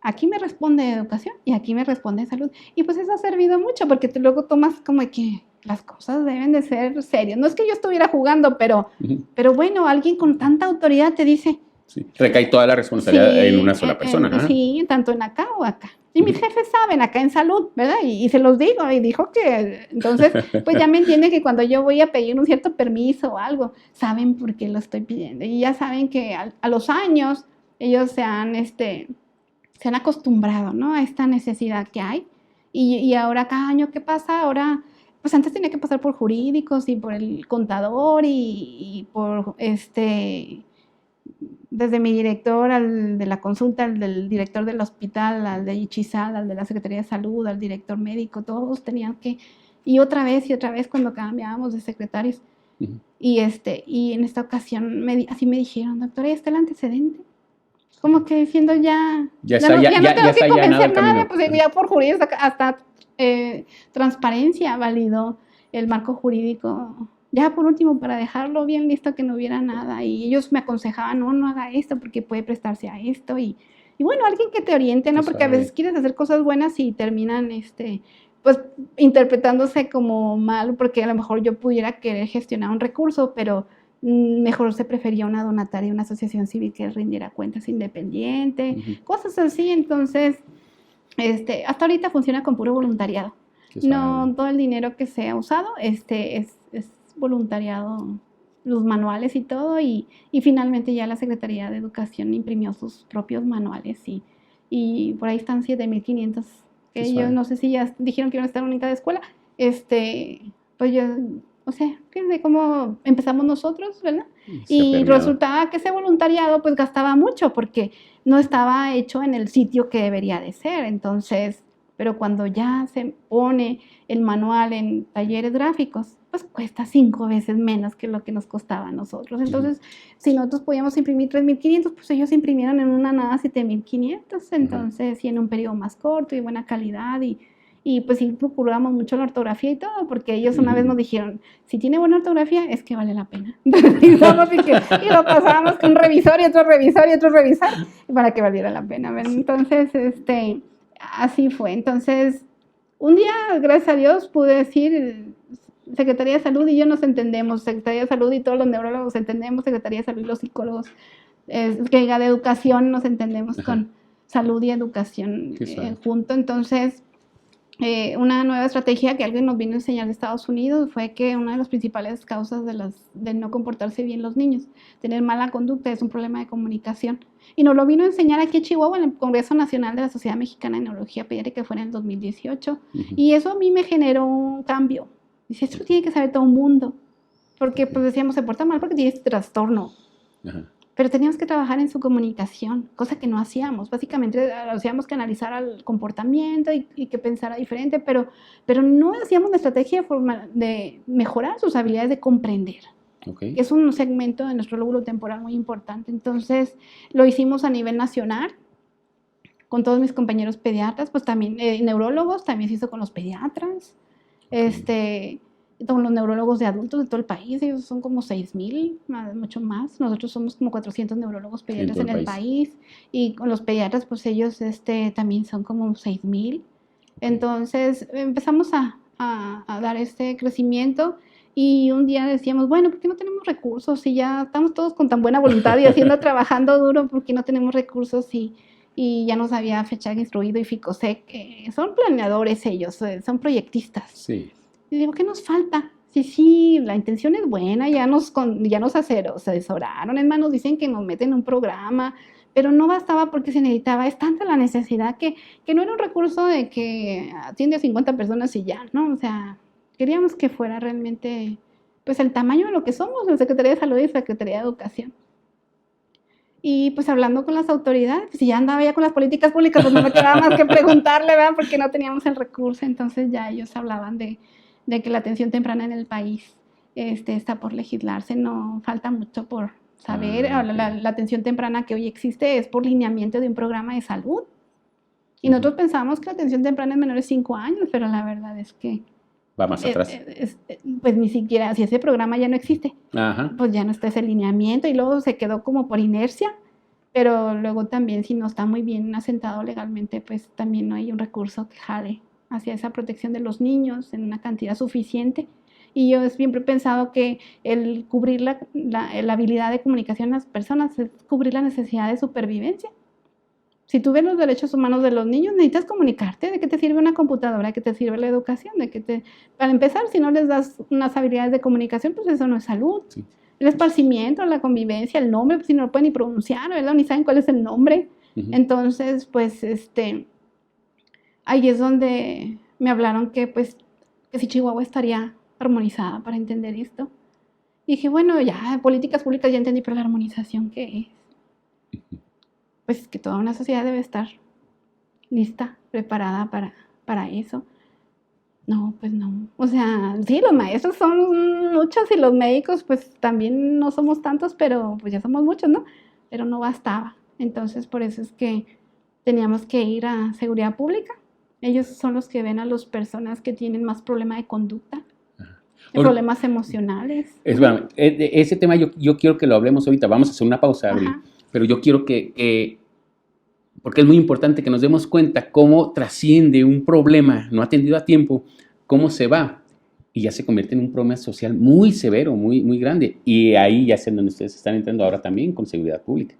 Aquí me responde Educación y aquí me responde Salud. Y pues eso ha servido mucho, porque tú luego tomas como que las cosas deben de ser serias. No es que yo estuviera jugando, pero bueno, alguien con tanta autoridad te dice... Sí, recae toda la responsabilidad en una sola persona. Sí, tanto en acá o acá. Y mis jefes saben, acá en Salud, ¿verdad? Y se los digo, y dijo que... Entonces, pues ya me entienden que cuando yo voy a pedir un cierto permiso o algo, saben por qué lo estoy pidiendo. Y ya saben que a los años ellos se han acostumbrado, ¿no? A esta necesidad que hay. Y ahora cada año que pasa, ahora, pues antes tenía que pasar por jurídicos y por el contador y por desde mi director, al de la consulta, al del director del hospital, al de Ichizal, al de la Secretaría de Salud, al director médico, todos tenían que, y otra vez cuando cambiábamos de secretarios. Ujú. Y en esta ocasión así me dijeron, doctora, ¿ya está el antecedente? Como que diciendo ya está, no tengo que está convencer el nada, camino. pues ya por jurídico hasta transparencia validó el marco jurídico. Ya por último, para dejarlo bien listo, que no hubiera nada. Y ellos me aconsejaban, no haga esto porque puede prestarse a esto. Y bueno, alguien que te oriente, ¿no? Porque a veces quieres hacer cosas buenas y terminan, pues, interpretándose como mal, porque a lo mejor yo pudiera querer gestionar un recurso, pero mejor se prefería una donataria, una asociación civil que rindiera cuentas independiente, cosas así. Entonces, hasta ahorita funciona con puro voluntariado. No todo el dinero que se ha usado es voluntariado, los manuales y todo, y finalmente ya la Secretaría de Educación imprimió sus propios manuales y por ahí están 7,500, que yo no sé si ya dijeron que iban a estar en unidad de escuela, pues yo, o sea, de cómo empezamos nosotros, ¿verdad? Y resultaba que ese voluntariado pues gastaba mucho porque no estaba hecho en el sitio que debería de ser. Entonces, pero cuando ya se pone el manual en talleres gráficos, pues cuesta 5 veces menos que lo que nos costaba a nosotros. Entonces, si nosotros podíamos imprimir 3,500, pues ellos imprimieron en una nada 7,500. Entonces, y en un periodo más corto y buena calidad. Y pues sí procuramos mucho la ortografía y todo, porque ellos una vez nos dijeron, si tiene buena ortografía, es que vale la pena. Y lo pasábamos con un revisor y otro revisor y otro revisor, para que valiera la pena. Entonces, así fue. Entonces, un día, gracias a Dios, pude decir, Secretaría de Salud y yo nos entendemos, Secretaría de Salud y todos los neurólogos entendemos, Secretaría de Salud y los psicólogos, de Educación nos entendemos con salud y educación junto. Entonces, una nueva estrategia que alguien nos vino a enseñar de Estados Unidos fue que una de las principales causas de no comportarse bien los niños, tener mala conducta, es un problema de comunicación. Y nos lo vino a enseñar aquí en Chihuahua en el Congreso Nacional de la Sociedad Mexicana de Neurología Pediátrica, que fue en el 2018. Y eso a mí me generó un cambio. Dice, esto lo tiene que saber todo el mundo. Porque pues decíamos, se porta mal porque tiene este trastorno. Pero teníamos que trabajar en su comunicación, cosa que no hacíamos. Básicamente hacíamos que analizara el comportamiento y que pensara diferente, pero no hacíamos la estrategia de mejorar sus habilidades de comprender. Que es un segmento de nuestro lóbulo temporal muy importante. Entonces, lo hicimos a nivel nacional, con todos mis compañeros pediatras, pues también neurólogos, también se hizo con los pediatras, con los neurólogos de adultos de todo el país. Ellos son como 6,000, mucho más. Nosotros somos como 400 neurólogos pediatras en el país. Y con los pediatras, pues ellos también son como 6,000. Entonces, empezamos a dar este crecimiento. Y un día decíamos, bueno, ¿por qué no tenemos recursos? Si ya estamos todos con tan buena voluntad y trabajando duro, ¿por qué no tenemos recursos? Y ya nos había FECHAC instruido y FICOSEC, son planeadores ellos, son proyectistas. Sí. Y digo, ¿qué nos falta? Sí, la intención es buena, ya nos asesoraron, es más, nos dicen que nos meten en un programa, pero no bastaba porque se necesitaba, es tanta la necesidad que no era un recurso de que atiende a 50 personas y ya, ¿no? O sea, queríamos que fuera realmente, pues, el tamaño de lo que somos, la Secretaría de Salud y la Secretaría de Educación. Y pues hablando con las autoridades, pues, si ya andaba ya con las políticas públicas, pues no me quedaba más que preguntarle, ¿verdad? Porque no teníamos el recurso. Entonces ya ellos hablaban de que la atención temprana en el país está por legislarse, no falta mucho por saber. La atención temprana que hoy existe es por lineamiento de un programa de salud. Y nosotros pensábamos que la atención temprana en menores de 5 años, pero la verdad es que va más atrás. Pues ni siquiera, si ese programa ya no existe, pues ya no está ese lineamiento y luego se quedó como por inercia, pero luego también si no está muy bien asentado legalmente, pues también no hay un recurso que jale hacia esa protección de los niños en una cantidad suficiente. Y yo siempre he pensado que el cubrir la habilidad de comunicación en las personas es cubrir la necesidad de supervivencia. Si tú ves los derechos humanos de los niños, necesitas comunicarte. ¿De qué te sirve una computadora? ¿De qué te sirve la educación? Para empezar, si no les das unas habilidades de comunicación, pues eso no es salud. Sí. El esparcimiento, la convivencia, el nombre, pues si no lo pueden ni pronunciar, ¿verdad? Ni saben cuál es el nombre. Entonces, pues, ahí es donde me hablaron que pues que si Chihuahua estaría armonizada para entender esto. Y dije, bueno, ya, políticas públicas ya entendí, pero la armonización, ¿qué es? Pues que toda una sociedad debe estar lista, preparada para eso. No, pues no. O sea, sí, los maestros son muchos y los médicos pues también no somos tantos, pero pues ya somos muchos, ¿no? Pero no bastaba. Entonces, por eso es que teníamos que ir a seguridad pública. Ellos son los que ven a las personas que tienen más problema de conducta, problemas emocionales. Bueno, ese tema yo quiero que lo hablemos ahorita. Vamos a hacer una pausa, Abril. Pero yo quiero que porque es muy importante que nos demos cuenta cómo trasciende un problema no atendido a tiempo, cómo se va y ya se convierte en un problema social muy severo, muy, muy grande. Y ahí ya es en donde ustedes están entrando ahora también con seguridad pública.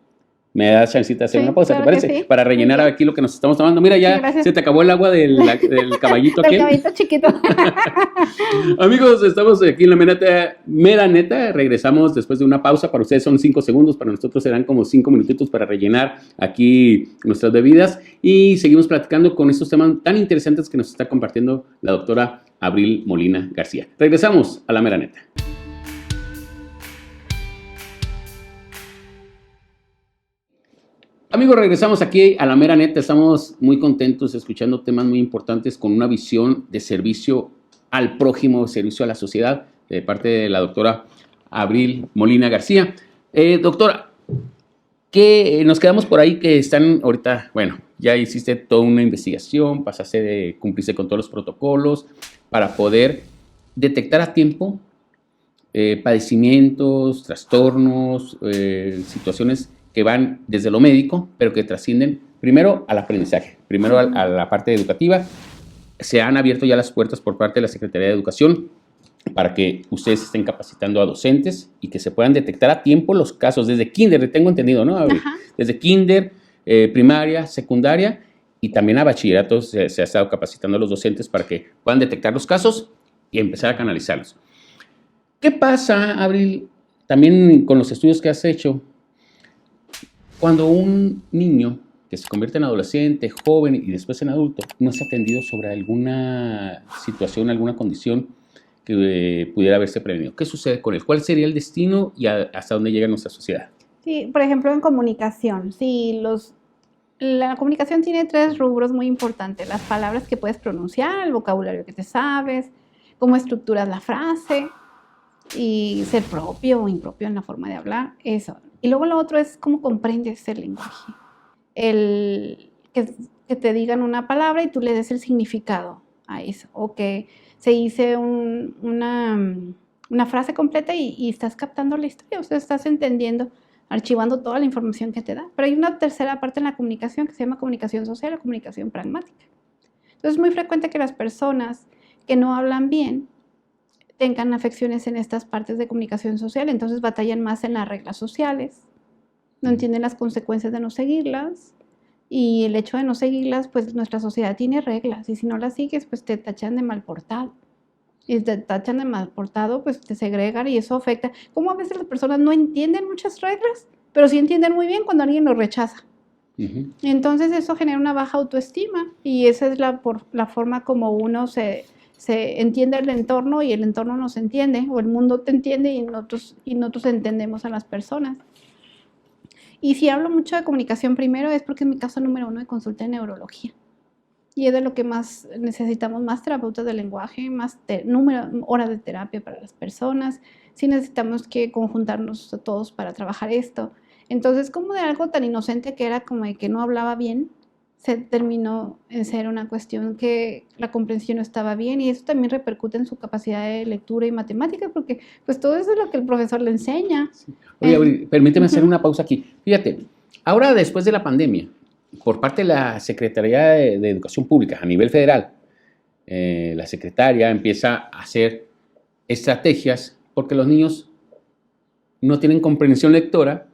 ¿Me das chancita de hacer una pausa, claro, te parece? sí. Para rellenar aquí lo que nos estamos tomando. Mira, ya se te acabó el agua del caballito aquí. Del caballito chiquito. Amigos, estamos aquí en la mera neta. Regresamos después de una pausa. Para ustedes son 5 segundos, para nosotros serán como 5 minutitos para rellenar aquí nuestras bebidas. Y seguimos platicando con estos temas tan interesantes que nos está compartiendo la doctora Abril Molina García. Regresamos a la mera neta. Amigos, regresamos aquí a la mera neta. Estamos muy contentos escuchando temas muy importantes con una visión de servicio al prójimo, servicio a la sociedad, de parte de la doctora Abril Molina García. Doctora, ¿qué nos quedamos por ahí que están ahorita? Bueno, ya hiciste toda una investigación, cumpliste con todos los protocolos para poder detectar a tiempo padecimientos, trastornos, situaciones que van desde lo médico, pero que trascienden primero al aprendizaje, primero a la parte educativa. Se han abierto ya las puertas por parte de la Secretaría de Educación para que ustedes estén capacitando a docentes y que se puedan detectar a tiempo los casos desde kinder, tengo entendido, ¿no? Desde kinder, primaria, secundaria y también a bachillerato se ha estado capacitando a los docentes para que puedan detectar los casos y empezar a canalizarlos. ¿Qué pasa, Abril, también con los estudios que has hecho? Cuando un niño que se convierte en adolescente, joven y después en adulto, no es atendido sobre alguna situación, alguna condición que pudiera haberse prevenido. ¿Qué sucede con él? ¿Cuál sería el destino y hasta dónde llega nuestra sociedad? Sí, por ejemplo, en comunicación. Sí, la comunicación tiene 3 rubros muy importantes. Las palabras que puedes pronunciar, el vocabulario que te sabes, cómo estructuras la frase y ser propio o impropio en la forma de hablar, eso. Y luego lo otro es cómo comprendes el lenguaje. Que te digan una palabra y tú le des el significado a eso. O que se dice una frase completa y estás captando la historia, o sea, estás entendiendo, archivando toda la información que te da. Pero hay una tercera parte en la comunicación que se llama comunicación social o comunicación pragmática. Entonces es muy frecuente que las personas que no hablan bien tengan afecciones en estas partes de comunicación social, entonces batallan más en las reglas sociales, no entienden las consecuencias de no seguirlas, y el hecho de no seguirlas, pues nuestra sociedad tiene reglas, y si no las sigues, pues te tachan de mal portado, y te tachan de mal portado, pues te segregan, y eso afecta. Como a veces las personas no entienden muchas reglas, pero sí entienden muy bien cuando alguien lo rechaza. Entonces eso genera una baja autoestima, y esa es la forma como uno se entiende el entorno y el entorno nos entiende, o el mundo te entiende y nosotros entendemos a las personas. Y si hablo mucho de comunicación primero es porque es mi caso número 1 de consulta de neurología. Y es de lo que más necesitamos, más terapeutas del lenguaje, más horas de terapia para las personas. Sí necesitamos que conjuntarnos a todos para trabajar esto. Entonces, como de algo tan inocente que era como de que no hablaba bien, se terminó en ser una cuestión que la comprensión no estaba bien, y eso también repercute en su capacidad de lectura y matemática, porque pues todo eso es lo que el profesor le enseña. Sí. Oye, permíteme hacer una pausa aquí. Fíjate, ahora después de la pandemia, por parte de la Secretaría de Educación Pública a nivel federal, la secretaria empieza a hacer estrategias porque los niños no tienen comprensión lectora,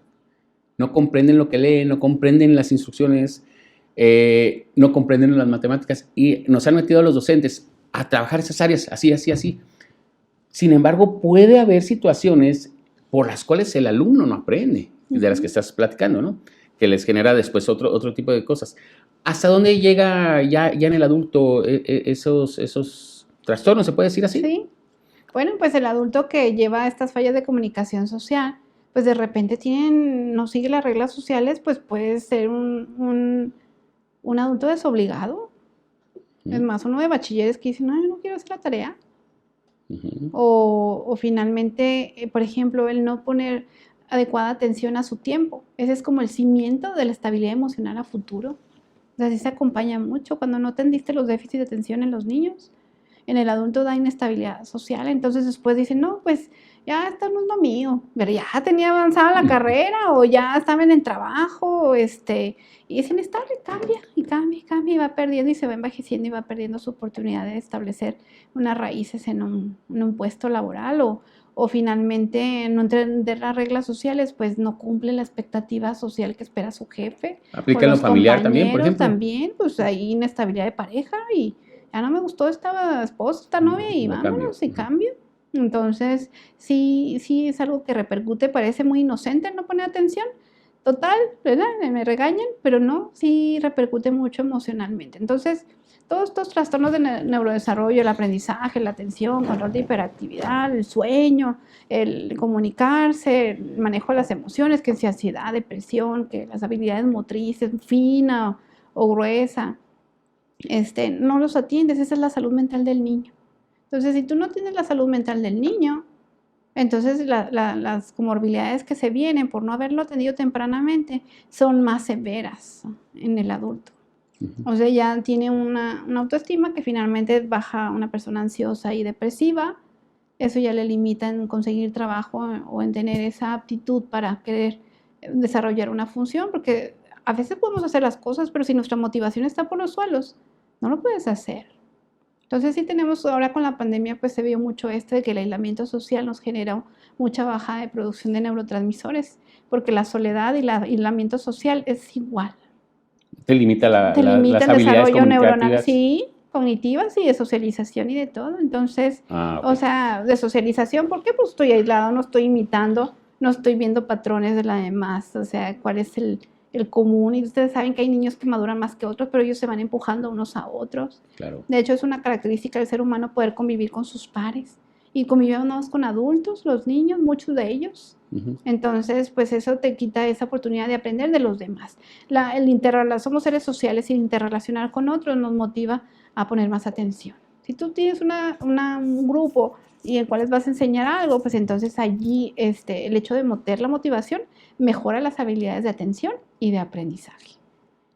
no comprenden lo que leen, no comprenden las instrucciones, no comprenden las matemáticas, y nos han metido a los docentes a trabajar esas áreas así. Sin embargo, puede haber situaciones por las cuales el alumno no aprende, de las que estás platicando, ¿no? que les genera después otro tipo de cosas. ¿Hasta dónde llega ya en el adulto esos trastornos, se puede decir así? Sí. Bueno, pues el adulto que lleva estas fallas de comunicación social, pues de repente no sigue las reglas sociales, pues puede ser un adulto desobligado. Es más, uno de bachilleres que dice, no, yo no quiero hacer la tarea. O finalmente, por ejemplo, el no poner adecuada atención a su tiempo. Ese es como el cimiento de la estabilidad emocional a futuro. O sea, sí se acompaña mucho. Cuando no atendiste los déficits de atención en los niños, en el adulto da inestabilidad social. Entonces después dicen, no, pues ya esto no es lo mío. Pero ya tenía avanzada la carrera o ya estaba en el trabajo, y es inestable, cambia y va perdiendo y se va envejeciendo y va perdiendo su oportunidad de establecer unas raíces en un puesto laboral o finalmente no entender las reglas sociales, pues no cumple la expectativa social que espera su jefe. Aplica en lo familiar también, por ejemplo. También, pues hay inestabilidad de pareja y ya no me gustó esta esposa, esta novia y vámonos y cambio. Entonces, sí es algo que repercute, parece muy inocente no poner atención. Total, ¿verdad? Me regañan, pero no, sí repercute mucho emocionalmente. Entonces, todos estos trastornos de neurodesarrollo, el aprendizaje, la atención, control de hiperactividad, el sueño, el comunicarse, el manejo de las emociones, que es ansiedad, depresión, que las habilidades motrices, fina o gruesa, no los atiendes, esa es la salud mental del niño. Entonces, si tú no tienes la salud mental del niño, entonces las comorbilidades que se vienen por no haberlo atendido tempranamente son más severas en el adulto. O sea, ya tiene una autoestima que finalmente baja una persona ansiosa y depresiva. Eso ya le limita en conseguir trabajo o en tener esa aptitud para querer desarrollar una función, porque a veces podemos hacer las cosas, pero si nuestra motivación está por los suelos, no lo puedes hacer. Entonces sí tenemos, ahora con la pandemia pues se vio mucho de que el aislamiento social nos generó mucha baja de producción de neurotransmisores, porque la soledad y el aislamiento social es igual. Te limita las el habilidades desarrollo neuronal, comunicativas. sí, cognitivas y de socialización y de todo. Entonces, Okay. O sea, de socialización, ¿por qué? Pues estoy aislado, no estoy imitando, no estoy viendo patrones de la demás, o sea, cuál es el común. Y ustedes saben que hay niños que maduran más que otros, pero ellos se van empujando unos a otros. Claro. De hecho, es una característica del ser humano poder convivir con sus pares. Y convivimos con adultos, los niños, muchos de ellos. Entonces, pues eso te quita esa oportunidad de aprender de los demás. Somos seres sociales y interrelacionar con otros nos motiva a poner más atención. Si tú tienes un grupo y en cuales vas a enseñar algo, pues entonces allí el hecho de meter la motivación mejora las habilidades de atención y de aprendizaje.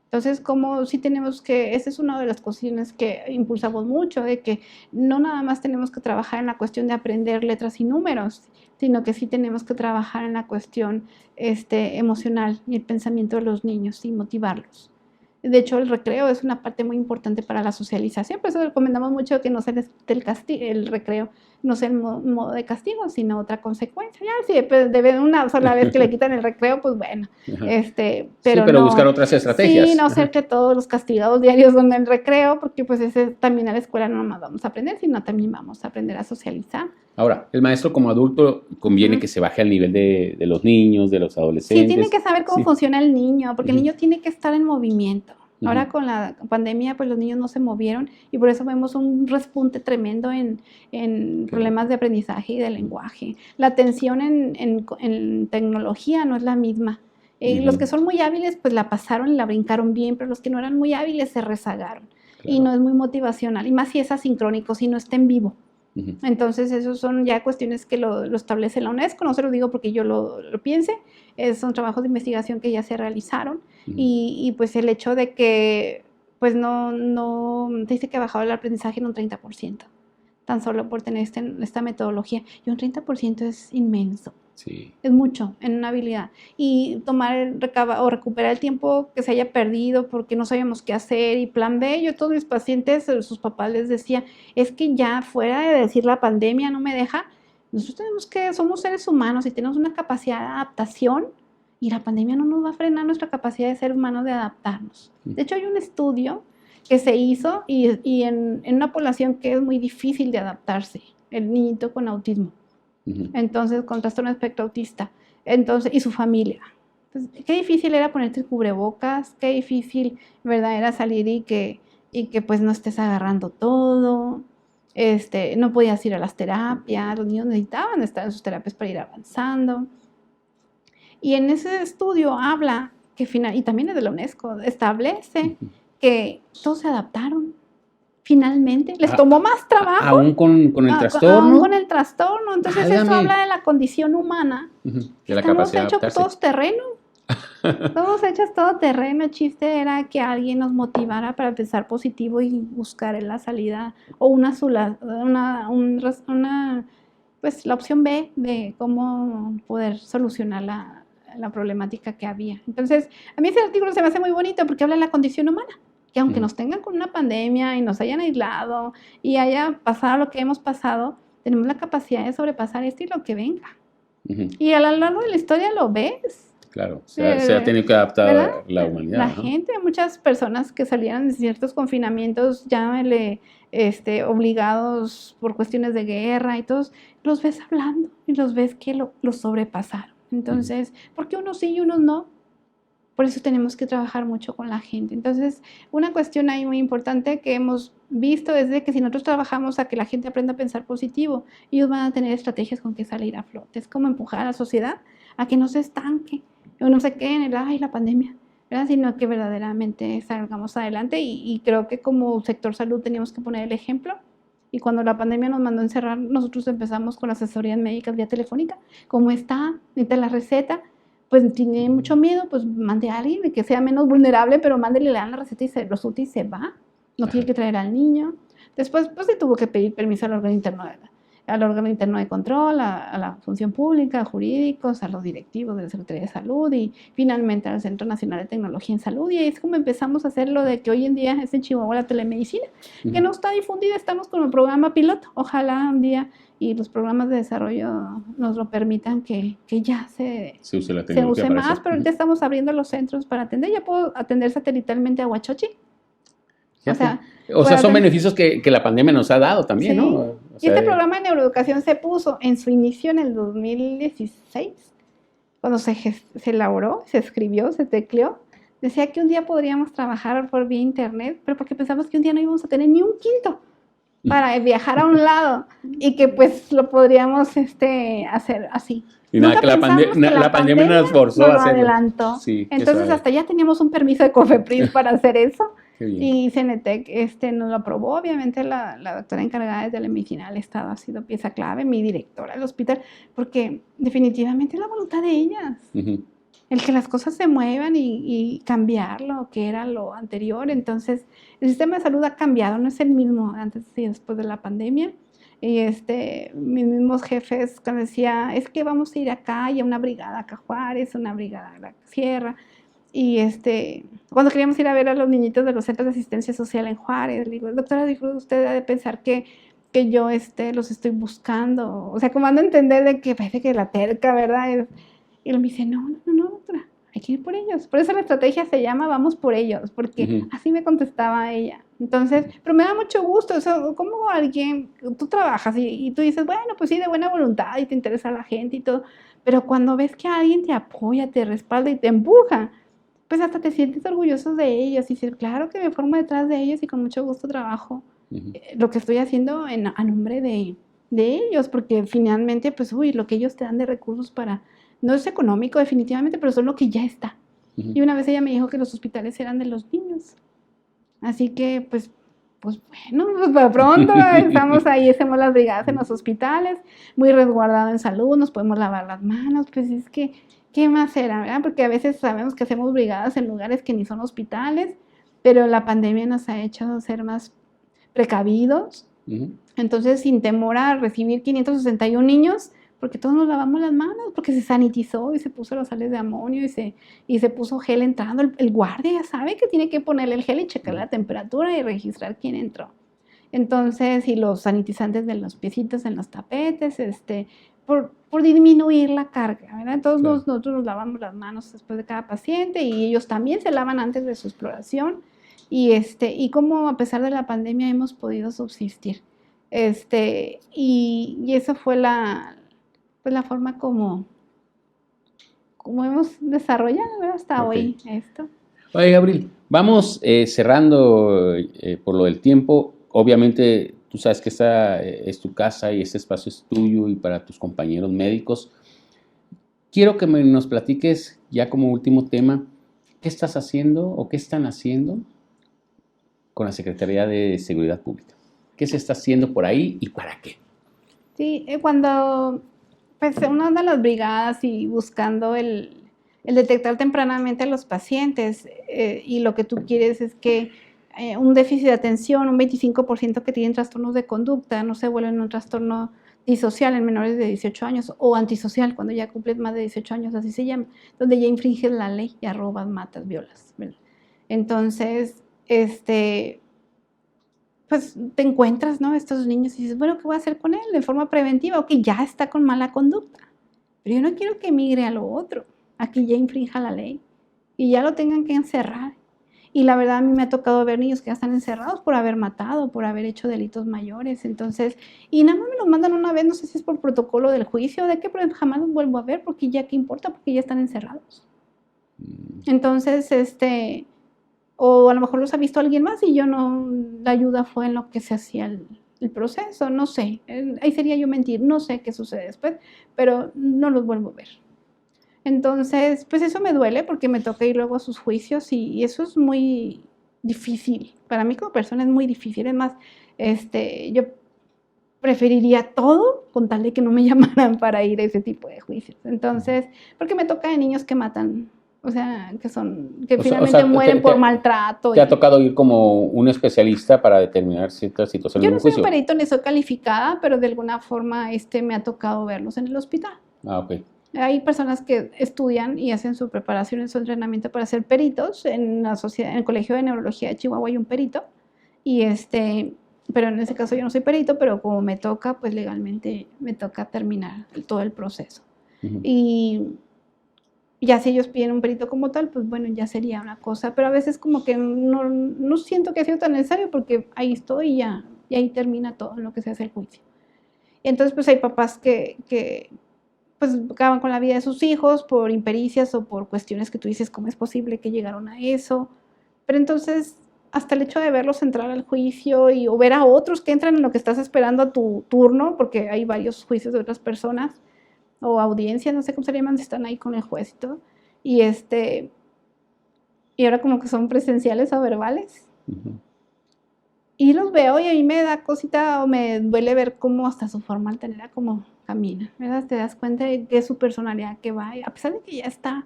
Entonces, como sí tenemos que, esa es una de las cuestiones que impulsamos mucho, de que no nada más tenemos que trabajar en la cuestión de aprender letras y números, sino que sí tenemos que trabajar en la cuestión emocional y el pensamiento de los niños y motivarlos. De hecho, el recreo es una parte muy importante para la socialización, por eso recomendamos mucho que no sea el recreo, no sea el modo de castigo, sino otra consecuencia. Ya, si de una sola vez que le quitan el recreo, pues bueno. Pero no, buscar otras estrategias. Sí, no ser que todos los castigados diarios son el recreo, porque pues también a la escuela no nomás vamos a aprender, sino también vamos a aprender a socializar. Ahora, el maestro como adulto conviene que se baje al nivel de los niños, de los adolescentes. Sí, tiene que saber cómo funciona el niño, porque el niño tiene que estar en movimiento. Ahora con la pandemia, pues los niños no se movieron y por eso vemos un respunte tremendo en problemas de aprendizaje y de lenguaje. La atención en tecnología no es la misma. Los que son muy hábiles, pues la pasaron y la brincaron bien, pero los que no eran muy hábiles se rezagaron. Claro. Y no es muy motivacional, y más si es asincrónico, si no está en vivo. Entonces, esos son ya cuestiones que lo establece la UNESCO, no se lo digo porque yo lo piense, son trabajos de investigación que ya se realizaron y pues el hecho de que pues no dice que ha bajado el aprendizaje en un 30%, tan solo por tener esta metodología, y un 30% es inmenso. Sí. Es mucho en una habilidad. Y recuperar el tiempo que se haya perdido porque no sabíamos qué hacer. Y plan B, yo a todos mis pacientes, sus papás les decía, es que ya fuera de decir la pandemia no me deja, nosotros somos seres humanos y tenemos una capacidad de adaptación y la pandemia no nos va a frenar nuestra capacidad de ser humanos de adaptarnos. De hecho, hay un estudio que se hizo y en una población que es muy difícil de adaptarse, el niñito con autismo. Entonces, con trastorno de espectro autista, y su familia. Pues, qué difícil era ponerte el cubrebocas, qué difícil, ¿verdad? Era salir y que pues no estés agarrando todo, no podías ir a las terapias, los niños necesitaban estar en sus terapias para ir avanzando. Y en ese estudio habla que y también es de la UNESCO, establece que todos se adaptaron. Finalmente, les tomó más trabajo. Aún con el trastorno. Aún con el trastorno. Entonces, eso habla de la condición humana. De la capacidad de adaptarse. Todos terreno. Todos hechos todo terreno. El chiste era que alguien nos motivara para pensar positivo y buscar la salida o pues la opción B de cómo poder solucionar la problemática que había. Entonces, a mí ese artículo se me hace muy bonito porque habla de la condición humana, que aunque nos tengan con una pandemia y nos hayan aislado y haya pasado lo que hemos pasado, tenemos la capacidad de sobrepasar esto y lo que venga. Y a lo largo de la historia lo ves. Claro, se ha tenido que adaptar a la humanidad. La gente, muchas personas que salían de ciertos confinamientos, llámele obligados por cuestiones de guerra y todos, los ves hablando y los ves que lo sobrepasaron. Entonces, ¿por qué unos sí y unos no? Por eso tenemos que trabajar mucho con la gente. Entonces, una cuestión ahí muy importante que hemos visto es de que si nosotros trabajamos a que la gente aprenda a pensar positivo, ellos van a tener estrategias con que salir a flote. Es como empujar a la sociedad a que no se estanque o no se quede en la pandemia, ¿verdad? Sino que verdaderamente salgamos adelante y creo que como sector salud teníamos que poner el ejemplo. Y cuando la pandemia nos mandó a encerrar, nosotros empezamos con asesorías médicas vía telefónica. ¿Cómo está? Necesita la receta. Pues tiene mucho miedo, pues mande a alguien que sea menos vulnerable, pero mándele, le dan la receta y lo surte y se va. No tiene que traer al niño. Después, pues se tuvo que pedir permiso al órgano interno de control, a la función pública, a jurídicos, a los directivos de la Secretaría de Salud y finalmente al Centro Nacional de Tecnología en Salud. Y ahí es como empezamos a hacer lo de que hoy en día es en Chihuahua la telemedicina, que no está difundida. Estamos con el programa piloto. Ojalá un día y los programas de desarrollo nos lo permitan que ya se use la tecnología, se use más, pero ahorita estamos abriendo los centros para atender. Ya puedo atender satelitalmente a Huachochi. O sea, son beneficios que la pandemia nos ha dado también, sí. ¿no? O sea, este programa de neuroeducación se puso en su inicio en el 2016, cuando se elaboró, se escribió, se tecleó. Decía que un día podríamos trabajar por vía internet, pero porque pensamos que un día no íbamos a tener ni un quinto para viajar a un lado y que pues lo podríamos hacer así. Y nada, que la pandemia nos forzó a hacerlo. Adelantó. Sí, entonces hasta ya teníamos un permiso de COFEPRIS para hacer eso. Y CENETEC nos lo aprobó. Obviamente la doctora encargada de telemedicina del Estado ha sido pieza clave, mi directora del hospital, porque definitivamente es la voluntad de ellas. El que las cosas se muevan y cambiar lo que era lo anterior. Entonces, el sistema de salud ha cambiado, no es el mismo antes y después de la pandemia. Y mis mismos jefes cuando decía, es que vamos a ir acá y a una brigada acá a Juárez, una brigada a la Sierra. Y cuando queríamos ir a ver a los niñitos de los centros de asistencia social en Juárez, le digo, doctora, usted debe pensar que yo los estoy buscando. O sea, como ando a entender de que parece que la terca, ¿verdad? Y él me dice, no, doctora, hay que ir por ellos. Por eso la estrategia se llama Vamos por ellos, porque así me contestaba ella. Entonces, pero me da mucho gusto, eso, como alguien, tú trabajas y tú dices, bueno, pues sí, de buena voluntad y te interesa la gente y todo, pero cuando ves que alguien te apoya, te respalda y te empuja, pues hasta te sientes orgulloso de ellos y dices, claro que me formo detrás de ellos y con mucho gusto trabajo lo que estoy haciendo a nombre de ellos, porque finalmente, pues, lo que ellos te dan de recursos no es económico definitivamente, pero son lo que ya está. Y una vez ella me dijo que los hospitales eran de los niños. Así que, pues bueno, pues para pronto estamos ahí, hacemos las brigadas en los hospitales, muy resguardado en salud, nos podemos lavar las manos, pues es que, ¿qué más era, verdad? Porque a veces sabemos que hacemos brigadas en lugares que ni son hospitales, pero la pandemia nos ha hecho ser más precavidos. Entonces, sin temor a recibir 561 niños, porque todos nos lavamos las manos, porque se sanitizó y se puso las sales de amonio y se puso gel entrando. El guardia ya sabe que tiene que ponerle el gel y checar la temperatura y registrar quién entró. Entonces, y los sanitizantes de los piecitos en los tapetes, por disminuir la carga, ¿verdad? Entonces nosotros nos lavamos las manos después de cada paciente y ellos también se lavan antes de su exploración y cómo a pesar de la pandemia hemos podido subsistir. Y eso fue la forma como cómo hemos desarrollado, ¿verdad? Hasta Ok. hoy esto. Oye, Gabriel, vamos cerrando por lo del tiempo. Obviamente, tú sabes que esta es tu casa y este espacio es tuyo y para tus compañeros médicos. Quiero que nos platiques ya como último tema, ¿qué estás haciendo o qué están haciendo con la Secretaría de Seguridad Pública? ¿Qué se está haciendo por ahí y para qué? Sí, cuando pues uno anda en las brigadas y buscando el detectar tempranamente a los pacientes y lo que tú quieres es que un déficit de atención, un 25% que tienen trastornos de conducta, no se vuelven un trastorno disocial en menores de 18 años o antisocial cuando ya cumples más de 18 años, así se llama, donde ya infringes la ley, ya robas, matas, violas, ¿verdad? Entonces, pues te encuentras, ¿no? Estos niños y dices, bueno, ¿qué voy a hacer con él? De forma preventiva, ok, ya está con mala conducta, pero yo no quiero que migre a lo otro, aquí ya infrinja la ley y ya lo tengan que encerrar. Y la verdad a mí me ha tocado ver niños que ya están encerrados por haber matado, por haber hecho delitos mayores, entonces, y nada más me los mandan una vez, no sé si es por protocolo del juicio o de qué, pero jamás los vuelvo a ver porque ya qué importa, porque ya están encerrados. Entonces, o a lo mejor los ha visto alguien más y yo no, la ayuda fue en lo que se hacía el proceso, no sé, ahí sería yo mentir, no sé qué sucede después, pero no los vuelvo a ver. Entonces, pues eso me duele porque me toca ir luego a sus juicios y eso es muy difícil, para mí como persona es muy difícil, es más, yo preferiría todo con tal de que no me llamaran para ir a ese tipo de juicios. Entonces, porque me toca de niños que matan, o sea, que finalmente mueren por maltrato. ¿Te ha tocado ir como un especialista para determinar ciertas situaciones Yo en no un soy un juicio? perito ni soy calificada, pero de alguna forma me ha tocado verlos en el hospital. Ah, ok. Hay personas que estudian y hacen su preparación y su entrenamiento para ser peritos. En el Colegio de Neurología de Chihuahua hay un perito. Y pero en ese caso yo no soy perito, pero como me toca, pues legalmente me toca terminar todo el proceso. Uh-huh. Y ya si ellos piden un perito como tal, pues bueno, ya sería una cosa. Pero a veces como que no siento que ha sido tan necesario porque ahí estoy y ahí termina todo lo que se hace el juicio. Y entonces pues hay papás que pues acaban con la vida de sus hijos por impericias o por cuestiones que tú dices, ¿cómo es posible que llegaron a eso? Pero entonces, hasta el hecho de verlos entrar al juicio o ver a otros que entran en lo que estás esperando a tu turno, porque hay varios juicios de otras personas, o audiencias, no sé cómo se llaman, están ahí con el juez y todo, y y ahora como que son presenciales o verbales. Uh-huh. Y los veo y a mí me da cosita o me duele ver cómo hasta su forma altanera como camina, ¿verdad? Te das cuenta de que su personalidad que va, a pesar de que ya está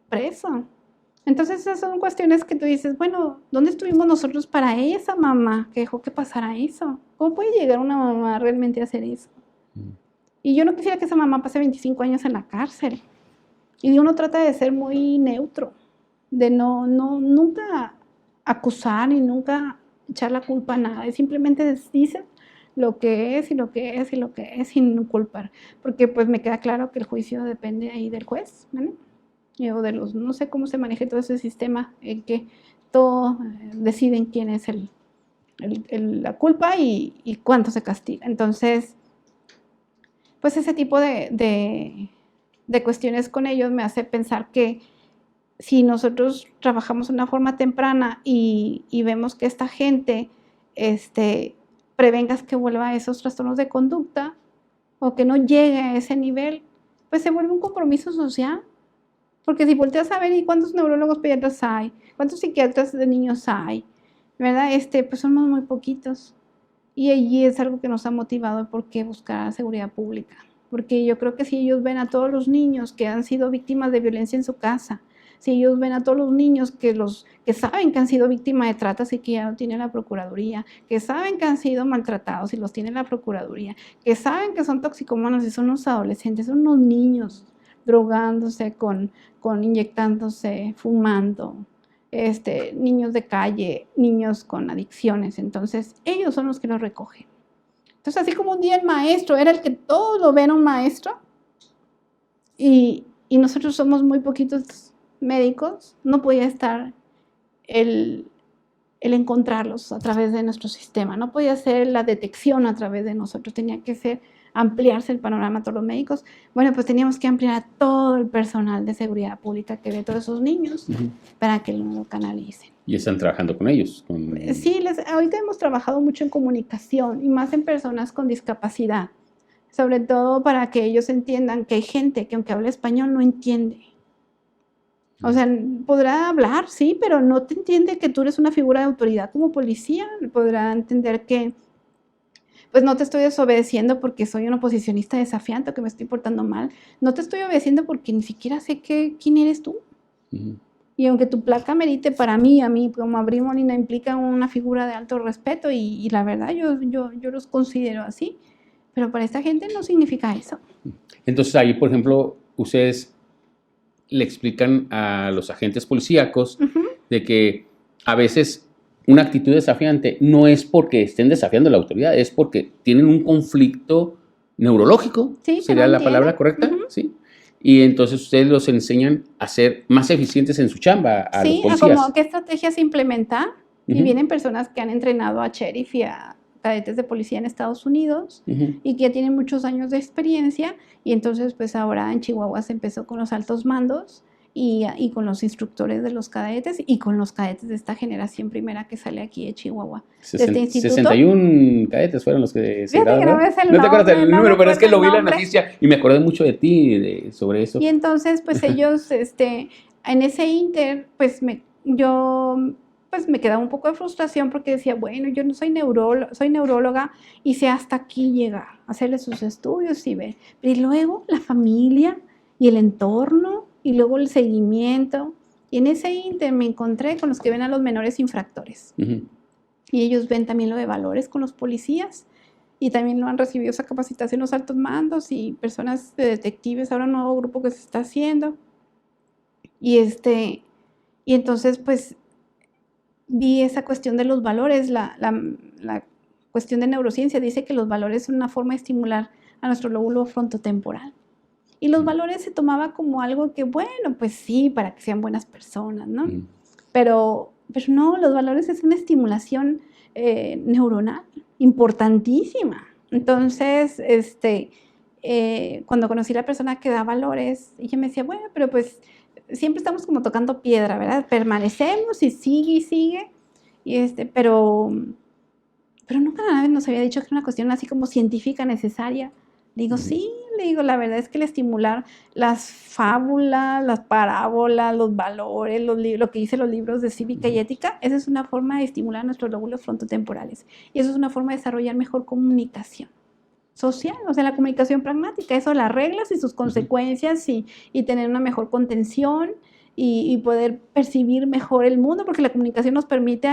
preso. Entonces esas son cuestiones que tú dices, bueno, ¿dónde estuvimos nosotros para esa mamá que dejó que pasara eso? ¿Cómo puede llegar una mamá realmente a hacer eso? Y yo no quisiera que esa mamá pase 25 años en la cárcel. Y uno trata de ser muy neutro, de nunca acusar y nunca echar la culpa a nada, y simplemente dicen lo que es y lo que es y lo que es sin culpar, porque pues me queda claro que el juicio depende ahí del juez, ¿no? O de no sé cómo se maneja todo ese sistema en que todo deciden quién es la culpa y cuánto se castiga. Entonces, pues ese tipo de cuestiones con ellos me hace pensar que si nosotros trabajamos de una forma temprana y vemos que esta gente prevengas que vuelva a esos trastornos de conducta o que no llegue a ese nivel, pues se vuelve un compromiso social. Porque si volteas a ver, ¿y cuántos neurólogos pediatras hay? ¿Cuántos psiquiatras de niños hay? ¿Verdad? Pues somos muy poquitos. Y allí es algo que nos ha motivado por qué buscar seguridad pública. Porque yo creo que si ellos ven a todos los niños que han sido víctimas de violencia en su casa, si ellos ven a todos los niños que saben que han sido víctimas de tratas y que ya no tiene la Procuraduría, que saben que han sido maltratados y los tiene la Procuraduría, que saben que son toxicomanos y son unos adolescentes, son unos niños drogándose, inyectándose, fumando, niños de calle, niños con adicciones. Entonces, ellos son los que lo recogen. Entonces, así como un día el maestro era el que todos lo ven un maestro y nosotros somos muy poquitos médicos, no podía estar el encontrarlos a través de nuestro sistema, no podía ser la detección a través de nosotros, tenía que ser ampliarse el panorama a todos los médicos. Bueno, pues teníamos que ampliar a todo el personal de seguridad pública que ve todos esos niños para que lo canalicen. Y están trabajando con ellos. Sí, ahorita hemos trabajado mucho en comunicación y más en personas con discapacidad, sobre todo para que ellos entiendan que hay gente que aunque hable español no entiende. O sea, podrá hablar, sí, pero no te entiende que tú eres una figura de autoridad como policía. Podrá entender que, pues no te estoy desobedeciendo porque soy un oposicionista desafiante o que me estoy portando mal. No te estoy obedeciendo porque ni siquiera sé quién eres tú. Y aunque tu placa merite para mí, a mí como Abril Molina implica una figura de alto respeto y la verdad yo los considero así, pero para esta gente no significa eso. Entonces ahí, por ejemplo, ustedes le explican a los agentes policíacos de que a veces una actitud desafiante no es porque estén desafiando a la autoridad, es porque tienen un conflicto neurológico, sí, ¿sería la palabra correcta? Sí. Y entonces ustedes los enseñan a ser más eficientes en su chamba a los policías. Sí, como qué estrategias implementar. Y vienen personas que han entrenado a sheriff y a cadetes de policía en Estados Unidos y que ya tienen muchos años de experiencia. Y entonces, pues ahora en Chihuahua se empezó con los altos mandos y con los instructores de los cadetes y con los cadetes de esta generación primera que sale aquí de Chihuahua. De este instituto. 61 cadetes fueron los que se graduaron. No te acuerdas el número, pero es que lo vi en la noticia y me acordé mucho de ti sobre eso. Y entonces, pues ellos, en ese inter, pues yo me quedaba un poco de frustración porque decía, bueno, yo no soy neuróloga y sé hasta aquí llegar, hacerle sus estudios y ver. Y luego la familia y el entorno y luego el seguimiento. Y en ese inter me encontré con los que ven a los menores infractores. Y ellos ven también lo de valores con los policías. Y también lo han recibido esa capacitación los altos mandos y personas de detectives, ahora un nuevo grupo que se está haciendo. Y entonces, pues, vi esa cuestión de los valores, la cuestión de neurociencia dice que los valores son una forma de estimular a nuestro lóbulo frontotemporal. Y los valores se tomaba como algo que, bueno, pues sí, para que sean buenas personas, ¿no? Pero no, los valores es una estimulación neuronal importantísima. Entonces, cuando conocí a la persona que da valores, ella me decía, bueno, pero pues siempre estamos como tocando piedra, ¿verdad? Permanecemos y sigue, pero nunca nadie nos había dicho que era una cuestión así como científica necesaria. Le digo, sí, la verdad es que el estimular las fábulas, las parábolas, los valores, lo que dicen los libros de cívica y ética, esa es una forma de estimular nuestros lóbulos frontotemporales. Y eso es una forma de desarrollar mejor comunicación social, o sea, la comunicación pragmática, eso, las reglas y sus consecuencias y tener una mejor contención y poder percibir mejor el mundo, porque la comunicación nos permite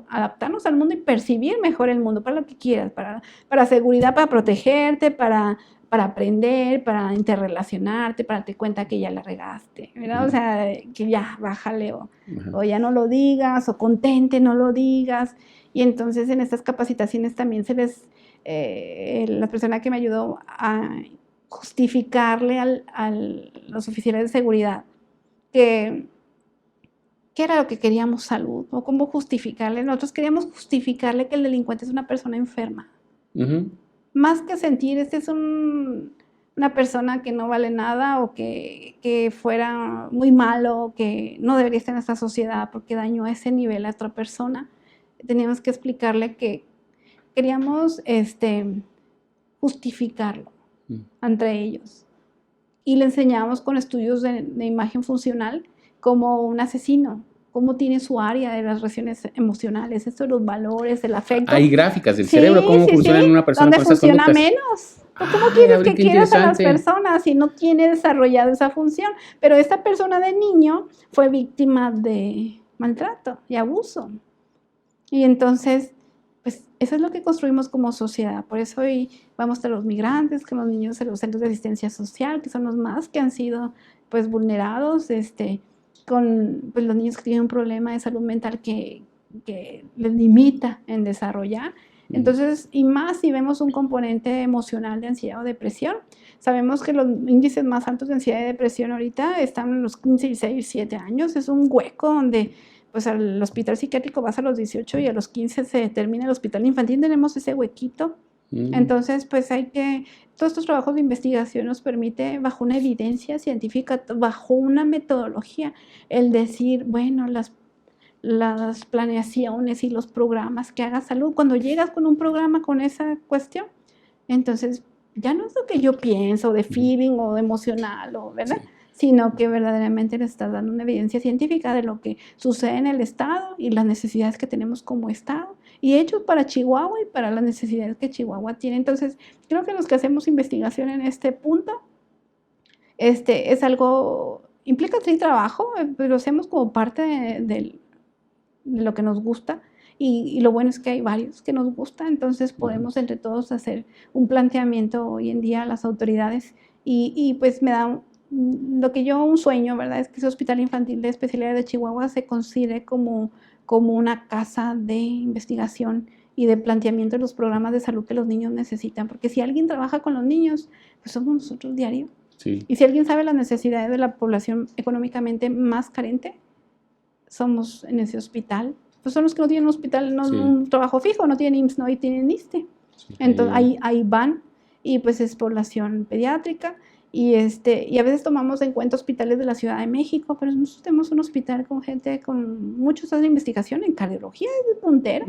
adaptarnos al mundo y percibir mejor el mundo para lo que quieras, para seguridad, para protegerte, para aprender, para interrelacionarte, para darte cuenta que ya la regaste, ¿verdad? O sea, que ya, bájale o ya no lo digas, o contente, no lo digas. Y entonces en estas capacitaciones también se les... la persona que me ayudó a justificarle a los oficiales de seguridad que era lo que queríamos salud, o cómo justificarle. Nosotros queríamos justificarle que el delincuente es una persona enferma. Más que sentir, es una persona que no vale nada o que fuera muy malo, que no debería estar en esta sociedad porque dañó a ese nivel a otra persona. Teníamos que explicarle que queríamos justificarlo entre ellos. Y le enseñábamos con estudios de imagen funcional como un asesino, cómo tiene su área de las reacciones emocionales, esto de los valores, el afecto. Hay gráficas del cerebro, cómo funciona en una persona con esas conductas. ¿Dónde funciona menos? ¿Cómo quieres que quieras a las personas si no tiene desarrollada esa función? Pero esta persona de niño fue víctima de maltrato y abuso. Y entonces... pues eso es lo que construimos como sociedad. Por eso hoy vamos a los migrantes, con los niños en los centros de asistencia social, que son los más que han sido pues vulnerados, con pues, los niños que tienen un problema de salud mental que les limita en desarrollar. Entonces, y más si vemos un componente emocional de ansiedad o depresión. Sabemos que los índices más altos de ansiedad y depresión ahorita están en los 15, 16, 7 años. Es un hueco donde... pues al hospital psiquiátrico vas a los 18 y a los 15 se termina el hospital infantil. Tenemos ese huequito Entonces, pues todos estos trabajos de investigación nos permite, bajo una evidencia científica, bajo una metodología, el decir, bueno, las planeaciones y los programas que haga salud, cuando llegas con un programa con esa cuestión, entonces ya no es lo que yo pienso de feeling o de emocional, ¿verdad? Sí. Sino que verdaderamente le estás dando una evidencia científica de lo que sucede en el Estado y las necesidades que tenemos como Estado, y hechos para Chihuahua y para las necesidades que Chihuahua tiene. Entonces, creo que los que hacemos investigación en este punto, es algo, implica sí trabajo, pero lo hacemos como parte de lo que nos gusta, y lo bueno es que hay varios que nos gusta, entonces podemos entre todos hacer un planteamiento hoy en día a las autoridades, y pues me da un sueño, ¿verdad? Es que ese Hospital Infantil de Especialidad de Chihuahua se considere como una casa de investigación y de planteamiento de los programas de salud que los niños necesitan, porque si alguien trabaja con los niños, pues somos nosotros diario. Sí. Y si alguien sabe las necesidades de la población económicamente más carente, somos en ese hospital. Pues son los que no tienen un hospital, no, sí, un trabajo fijo, no tienen IMSS, no y tienen ISSSTE. Sí, entonces ahí van, y pues es población pediátrica, y a veces tomamos en cuenta hospitales de la Ciudad de México, pero nosotros tenemos un hospital con gente con muchos años de investigación en cardiología, es de puntera,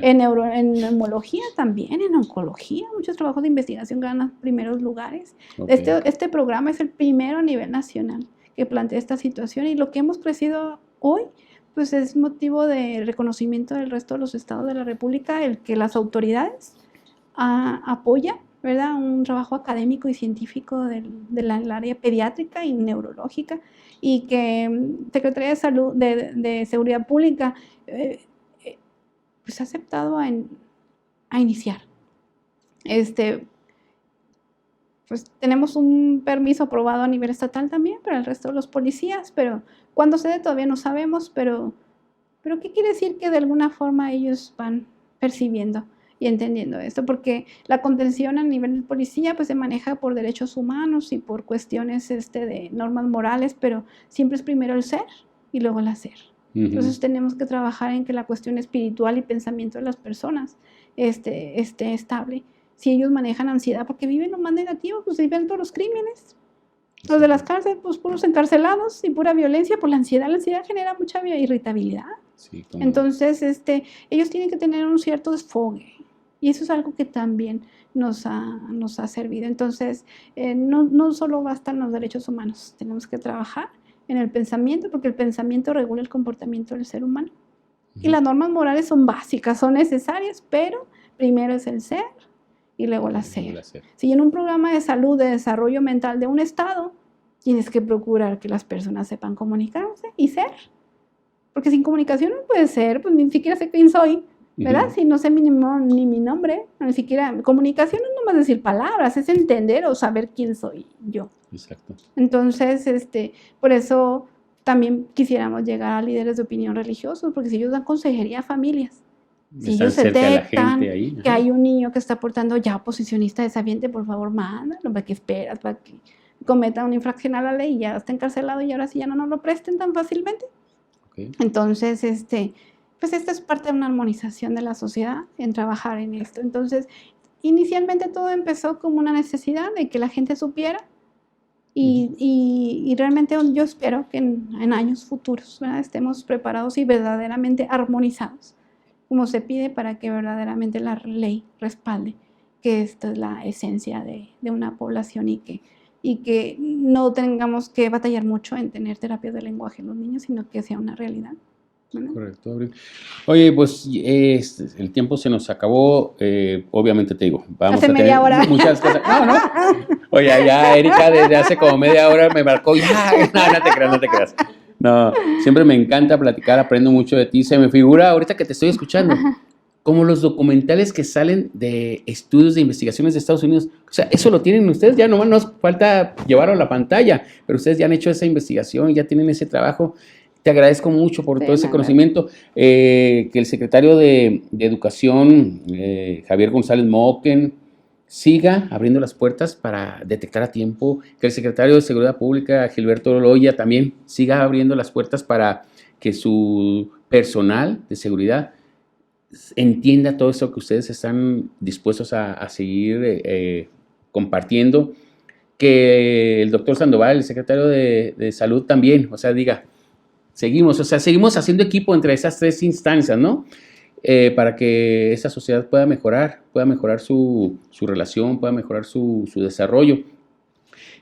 en neumología también, en oncología, muchos trabajos de investigación ganan los primeros lugares. Okay. Este programa es el primero a nivel nacional que plantea esta situación, y lo que hemos crecido hoy, pues es motivo de reconocimiento del resto de los estados de la República, el que las autoridades apoyan, ¿verdad?, un trabajo académico y científico del área pediátrica y neurológica, y que Secretaría de Salud, de Seguridad Pública, pues ha aceptado a iniciar. Pues tenemos un permiso aprobado a nivel estatal también para el resto de los policías, pero cuándo se dé todavía no sabemos, pero ¿qué quiere decir? Que de alguna forma ellos van percibiendo y entendiendo esto, porque la contención a nivel de policía pues se maneja por derechos humanos y por cuestiones de normas morales, pero siempre es primero el ser y luego el hacer. Uh-huh. Entonces tenemos que trabajar en que la cuestión espiritual y pensamiento de las personas esté estable. Si ellos manejan ansiedad porque viven lo más negativo, pues viven todos los crímenes. Los de las cárceles, pues puros encarcelados y pura violencia por la ansiedad. La ansiedad genera mucha irritabilidad. Sí, entonces, ellos tienen que tener un cierto desfogue. Y eso es algo que también nos ha servido. Entonces, no solo bastan los derechos humanos. Tenemos que trabajar en el pensamiento, porque el pensamiento regula el comportamiento del ser humano. Uh-huh. Y las normas morales son básicas, son necesarias, pero primero es el ser y luego el hacer. Si en un programa de salud, de desarrollo mental de un estado, tienes que procurar que las personas sepan comunicarse y ser. Porque sin comunicación no puede ser, pues ni siquiera sé quién soy, ¿verdad? Uh-huh. Si no sé ni mi nombre, ni siquiera. Comunicación no es nomás decir palabras, es entender o saber quién soy yo. Exacto. Entonces, por eso también quisiéramos llegar a líderes de opinión religiosos, porque si ellos dan consejería a familias, si ellos detectan que hay un niño que está portando ya oposicionista desafiante, por favor, mándalo, ¿para qué esperas? Para que cometa una infracción a la ley y ya está encarcelado y ahora sí ya no nos lo presten tan fácilmente. Okay. Entonces, pues esta es parte de una armonización de la sociedad en trabajar en esto. Entonces, inicialmente todo empezó como una necesidad de que la gente supiera, y realmente yo espero que en años futuros, ¿verdad?, estemos preparados y verdaderamente armonizados, como se pide, para que verdaderamente la ley respalde que esta es la esencia de una población, y que no tengamos que batallar mucho en tener terapias de lenguaje en los niños, sino que sea una realidad. ¿No? Correcto, Abril. Oye, pues el tiempo se nos acabó, obviamente te digo, vamos hace a tener media hora. Muchas cosas. No. Oye, ya Erika desde hace como media hora me marcó, no te creas. No, siempre me encanta platicar, aprendo mucho de ti. Se me figura ahorita que te estoy escuchando, como los documentales que salen de estudios de investigaciones de Estados Unidos. O sea, eso lo tienen ustedes, ya nomás nos falta llevarlo a la pantalla, pero ustedes ya han hecho esa investigación, ya tienen ese trabajo. Te agradezco mucho por todo ese conocimiento. Que el secretario de Educación, Javier González Moquen, siga abriendo las puertas para detectar a tiempo. Que el secretario de Seguridad Pública, Gilberto Loya, también siga abriendo las puertas para que su personal de seguridad entienda todo eso que ustedes están dispuestos a seguir compartiendo, que el doctor Sandoval, el secretario de Salud también, o sea, diga, seguimos haciendo equipo entre esas tres instancias, ¿no? Para que esta sociedad pueda mejorar su relación, pueda mejorar su desarrollo.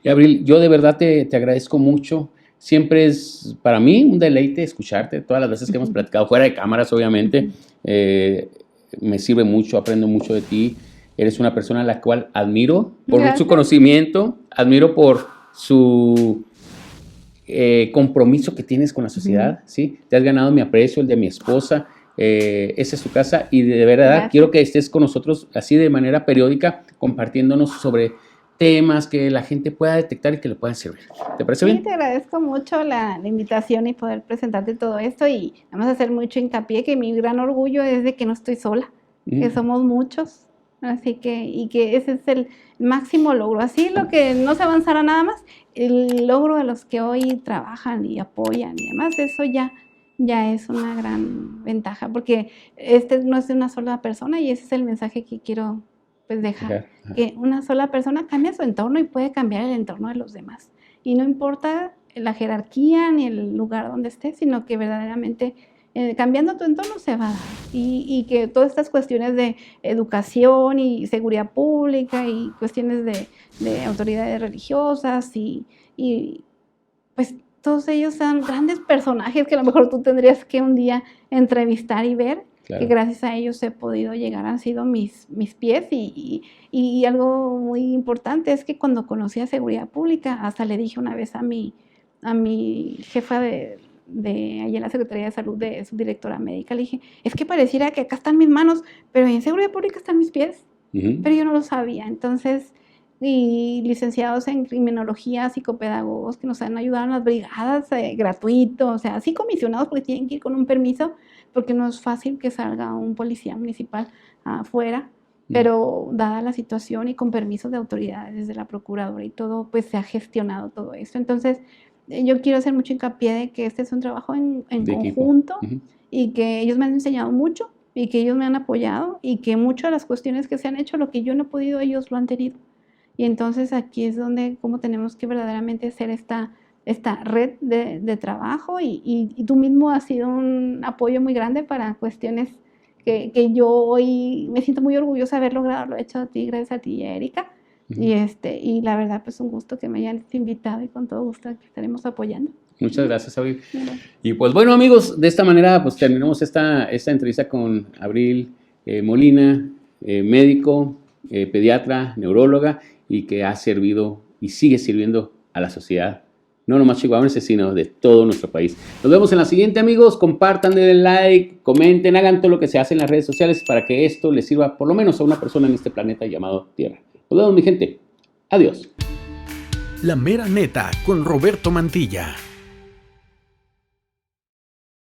Y Abril, yo de verdad te agradezco mucho. Siempre es para mí un deleite escucharte todas las veces que hemos platicado, fuera de cámaras obviamente. Me sirve mucho, aprendo mucho de ti. Eres una persona a la cual admiro por su conocimiento, admiro por su compromiso que tienes con la sociedad, ¿sí? Te has ganado mi aprecio, el de mi esposa. Esa es tu casa y de verdad quiero que estés con nosotros así de manera periódica compartiéndonos sobre temas que la gente pueda detectar y que le puedan servir. ¿Te parece bien? Sí, te agradezco mucho la invitación y poder presentarte todo esto, y vamos a hacer mucho hincapié que mi gran orgullo es de que no estoy sola, que somos muchos, así que, y que ese es el máximo logro. Así lo que no se avanzará nada más, el logro de los que hoy trabajan y apoyan y demás, eso ya es una gran ventaja, porque no es de una sola persona, y ese es el mensaje que quiero pues dejar, que una sola persona cambia su entorno y puede cambiar el entorno de los demás. Y no importa la jerarquía ni el lugar donde estés, sino que verdaderamente cambiando tu entorno se va a dar. Y que todas estas cuestiones de educación y seguridad pública y cuestiones de autoridades religiosas y pues todos ellos son grandes personajes que a lo mejor tú tendrías que un día entrevistar y ver. Claro. Que gracias a ellos he podido llegar, han sido mis pies, y algo muy importante es que cuando conocí a seguridad pública, hasta le dije una vez a mi jefa de allá en la Secretaría de Salud, de su directora médica, le dije, es que pareciera que acá están mis manos, pero en seguridad pública están mis pies, pero yo no lo sabía. Entonces, y licenciados en criminología, psicopedagogos que nos han ayudado en las brigadas gratuitos, o sea, así comisionados porque tienen que ir con un permiso, porque no es fácil que salga un policía municipal afuera, pero dada la situación y con permisos de autoridades desde la procuradora y todo, pues se ha gestionado todo esto. Entonces, yo quiero hacer mucho hincapié de que este es un trabajo en conjunto, y que ellos me han enseñado mucho y que ellos me han apoyado, y que muchas de las cuestiones que se han hecho, lo que yo no he podido, ellos lo han tenido. Y entonces aquí es donde como tenemos que verdaderamente hacer esta red de trabajo, y tú mismo has sido un apoyo muy grande para cuestiones que yo hoy me siento muy orgullosa de haber logrado. Lo he hecho a ti, gracias a ti y a Erika. Y la verdad, pues un gusto que me hayan invitado, y con todo gusto que estaremos apoyando. Muchas gracias, Abril. Y pues bueno, amigos, de esta manera pues terminamos esta entrevista con Abril Molina, médico, pediatra, neuróloga, y que ha servido y sigue sirviendo a la sociedad, no nomás chihuahuense, sino de todo nuestro país. Nos vemos en la siguiente, amigos. Compartan, denle like, comenten, hagan todo lo que se hace en las redes sociales para que esto les sirva por lo menos a una persona en este planeta llamado Tierra. Nos vemos, mi gente. Adiós. La Mera Neta con Roberto Mantilla.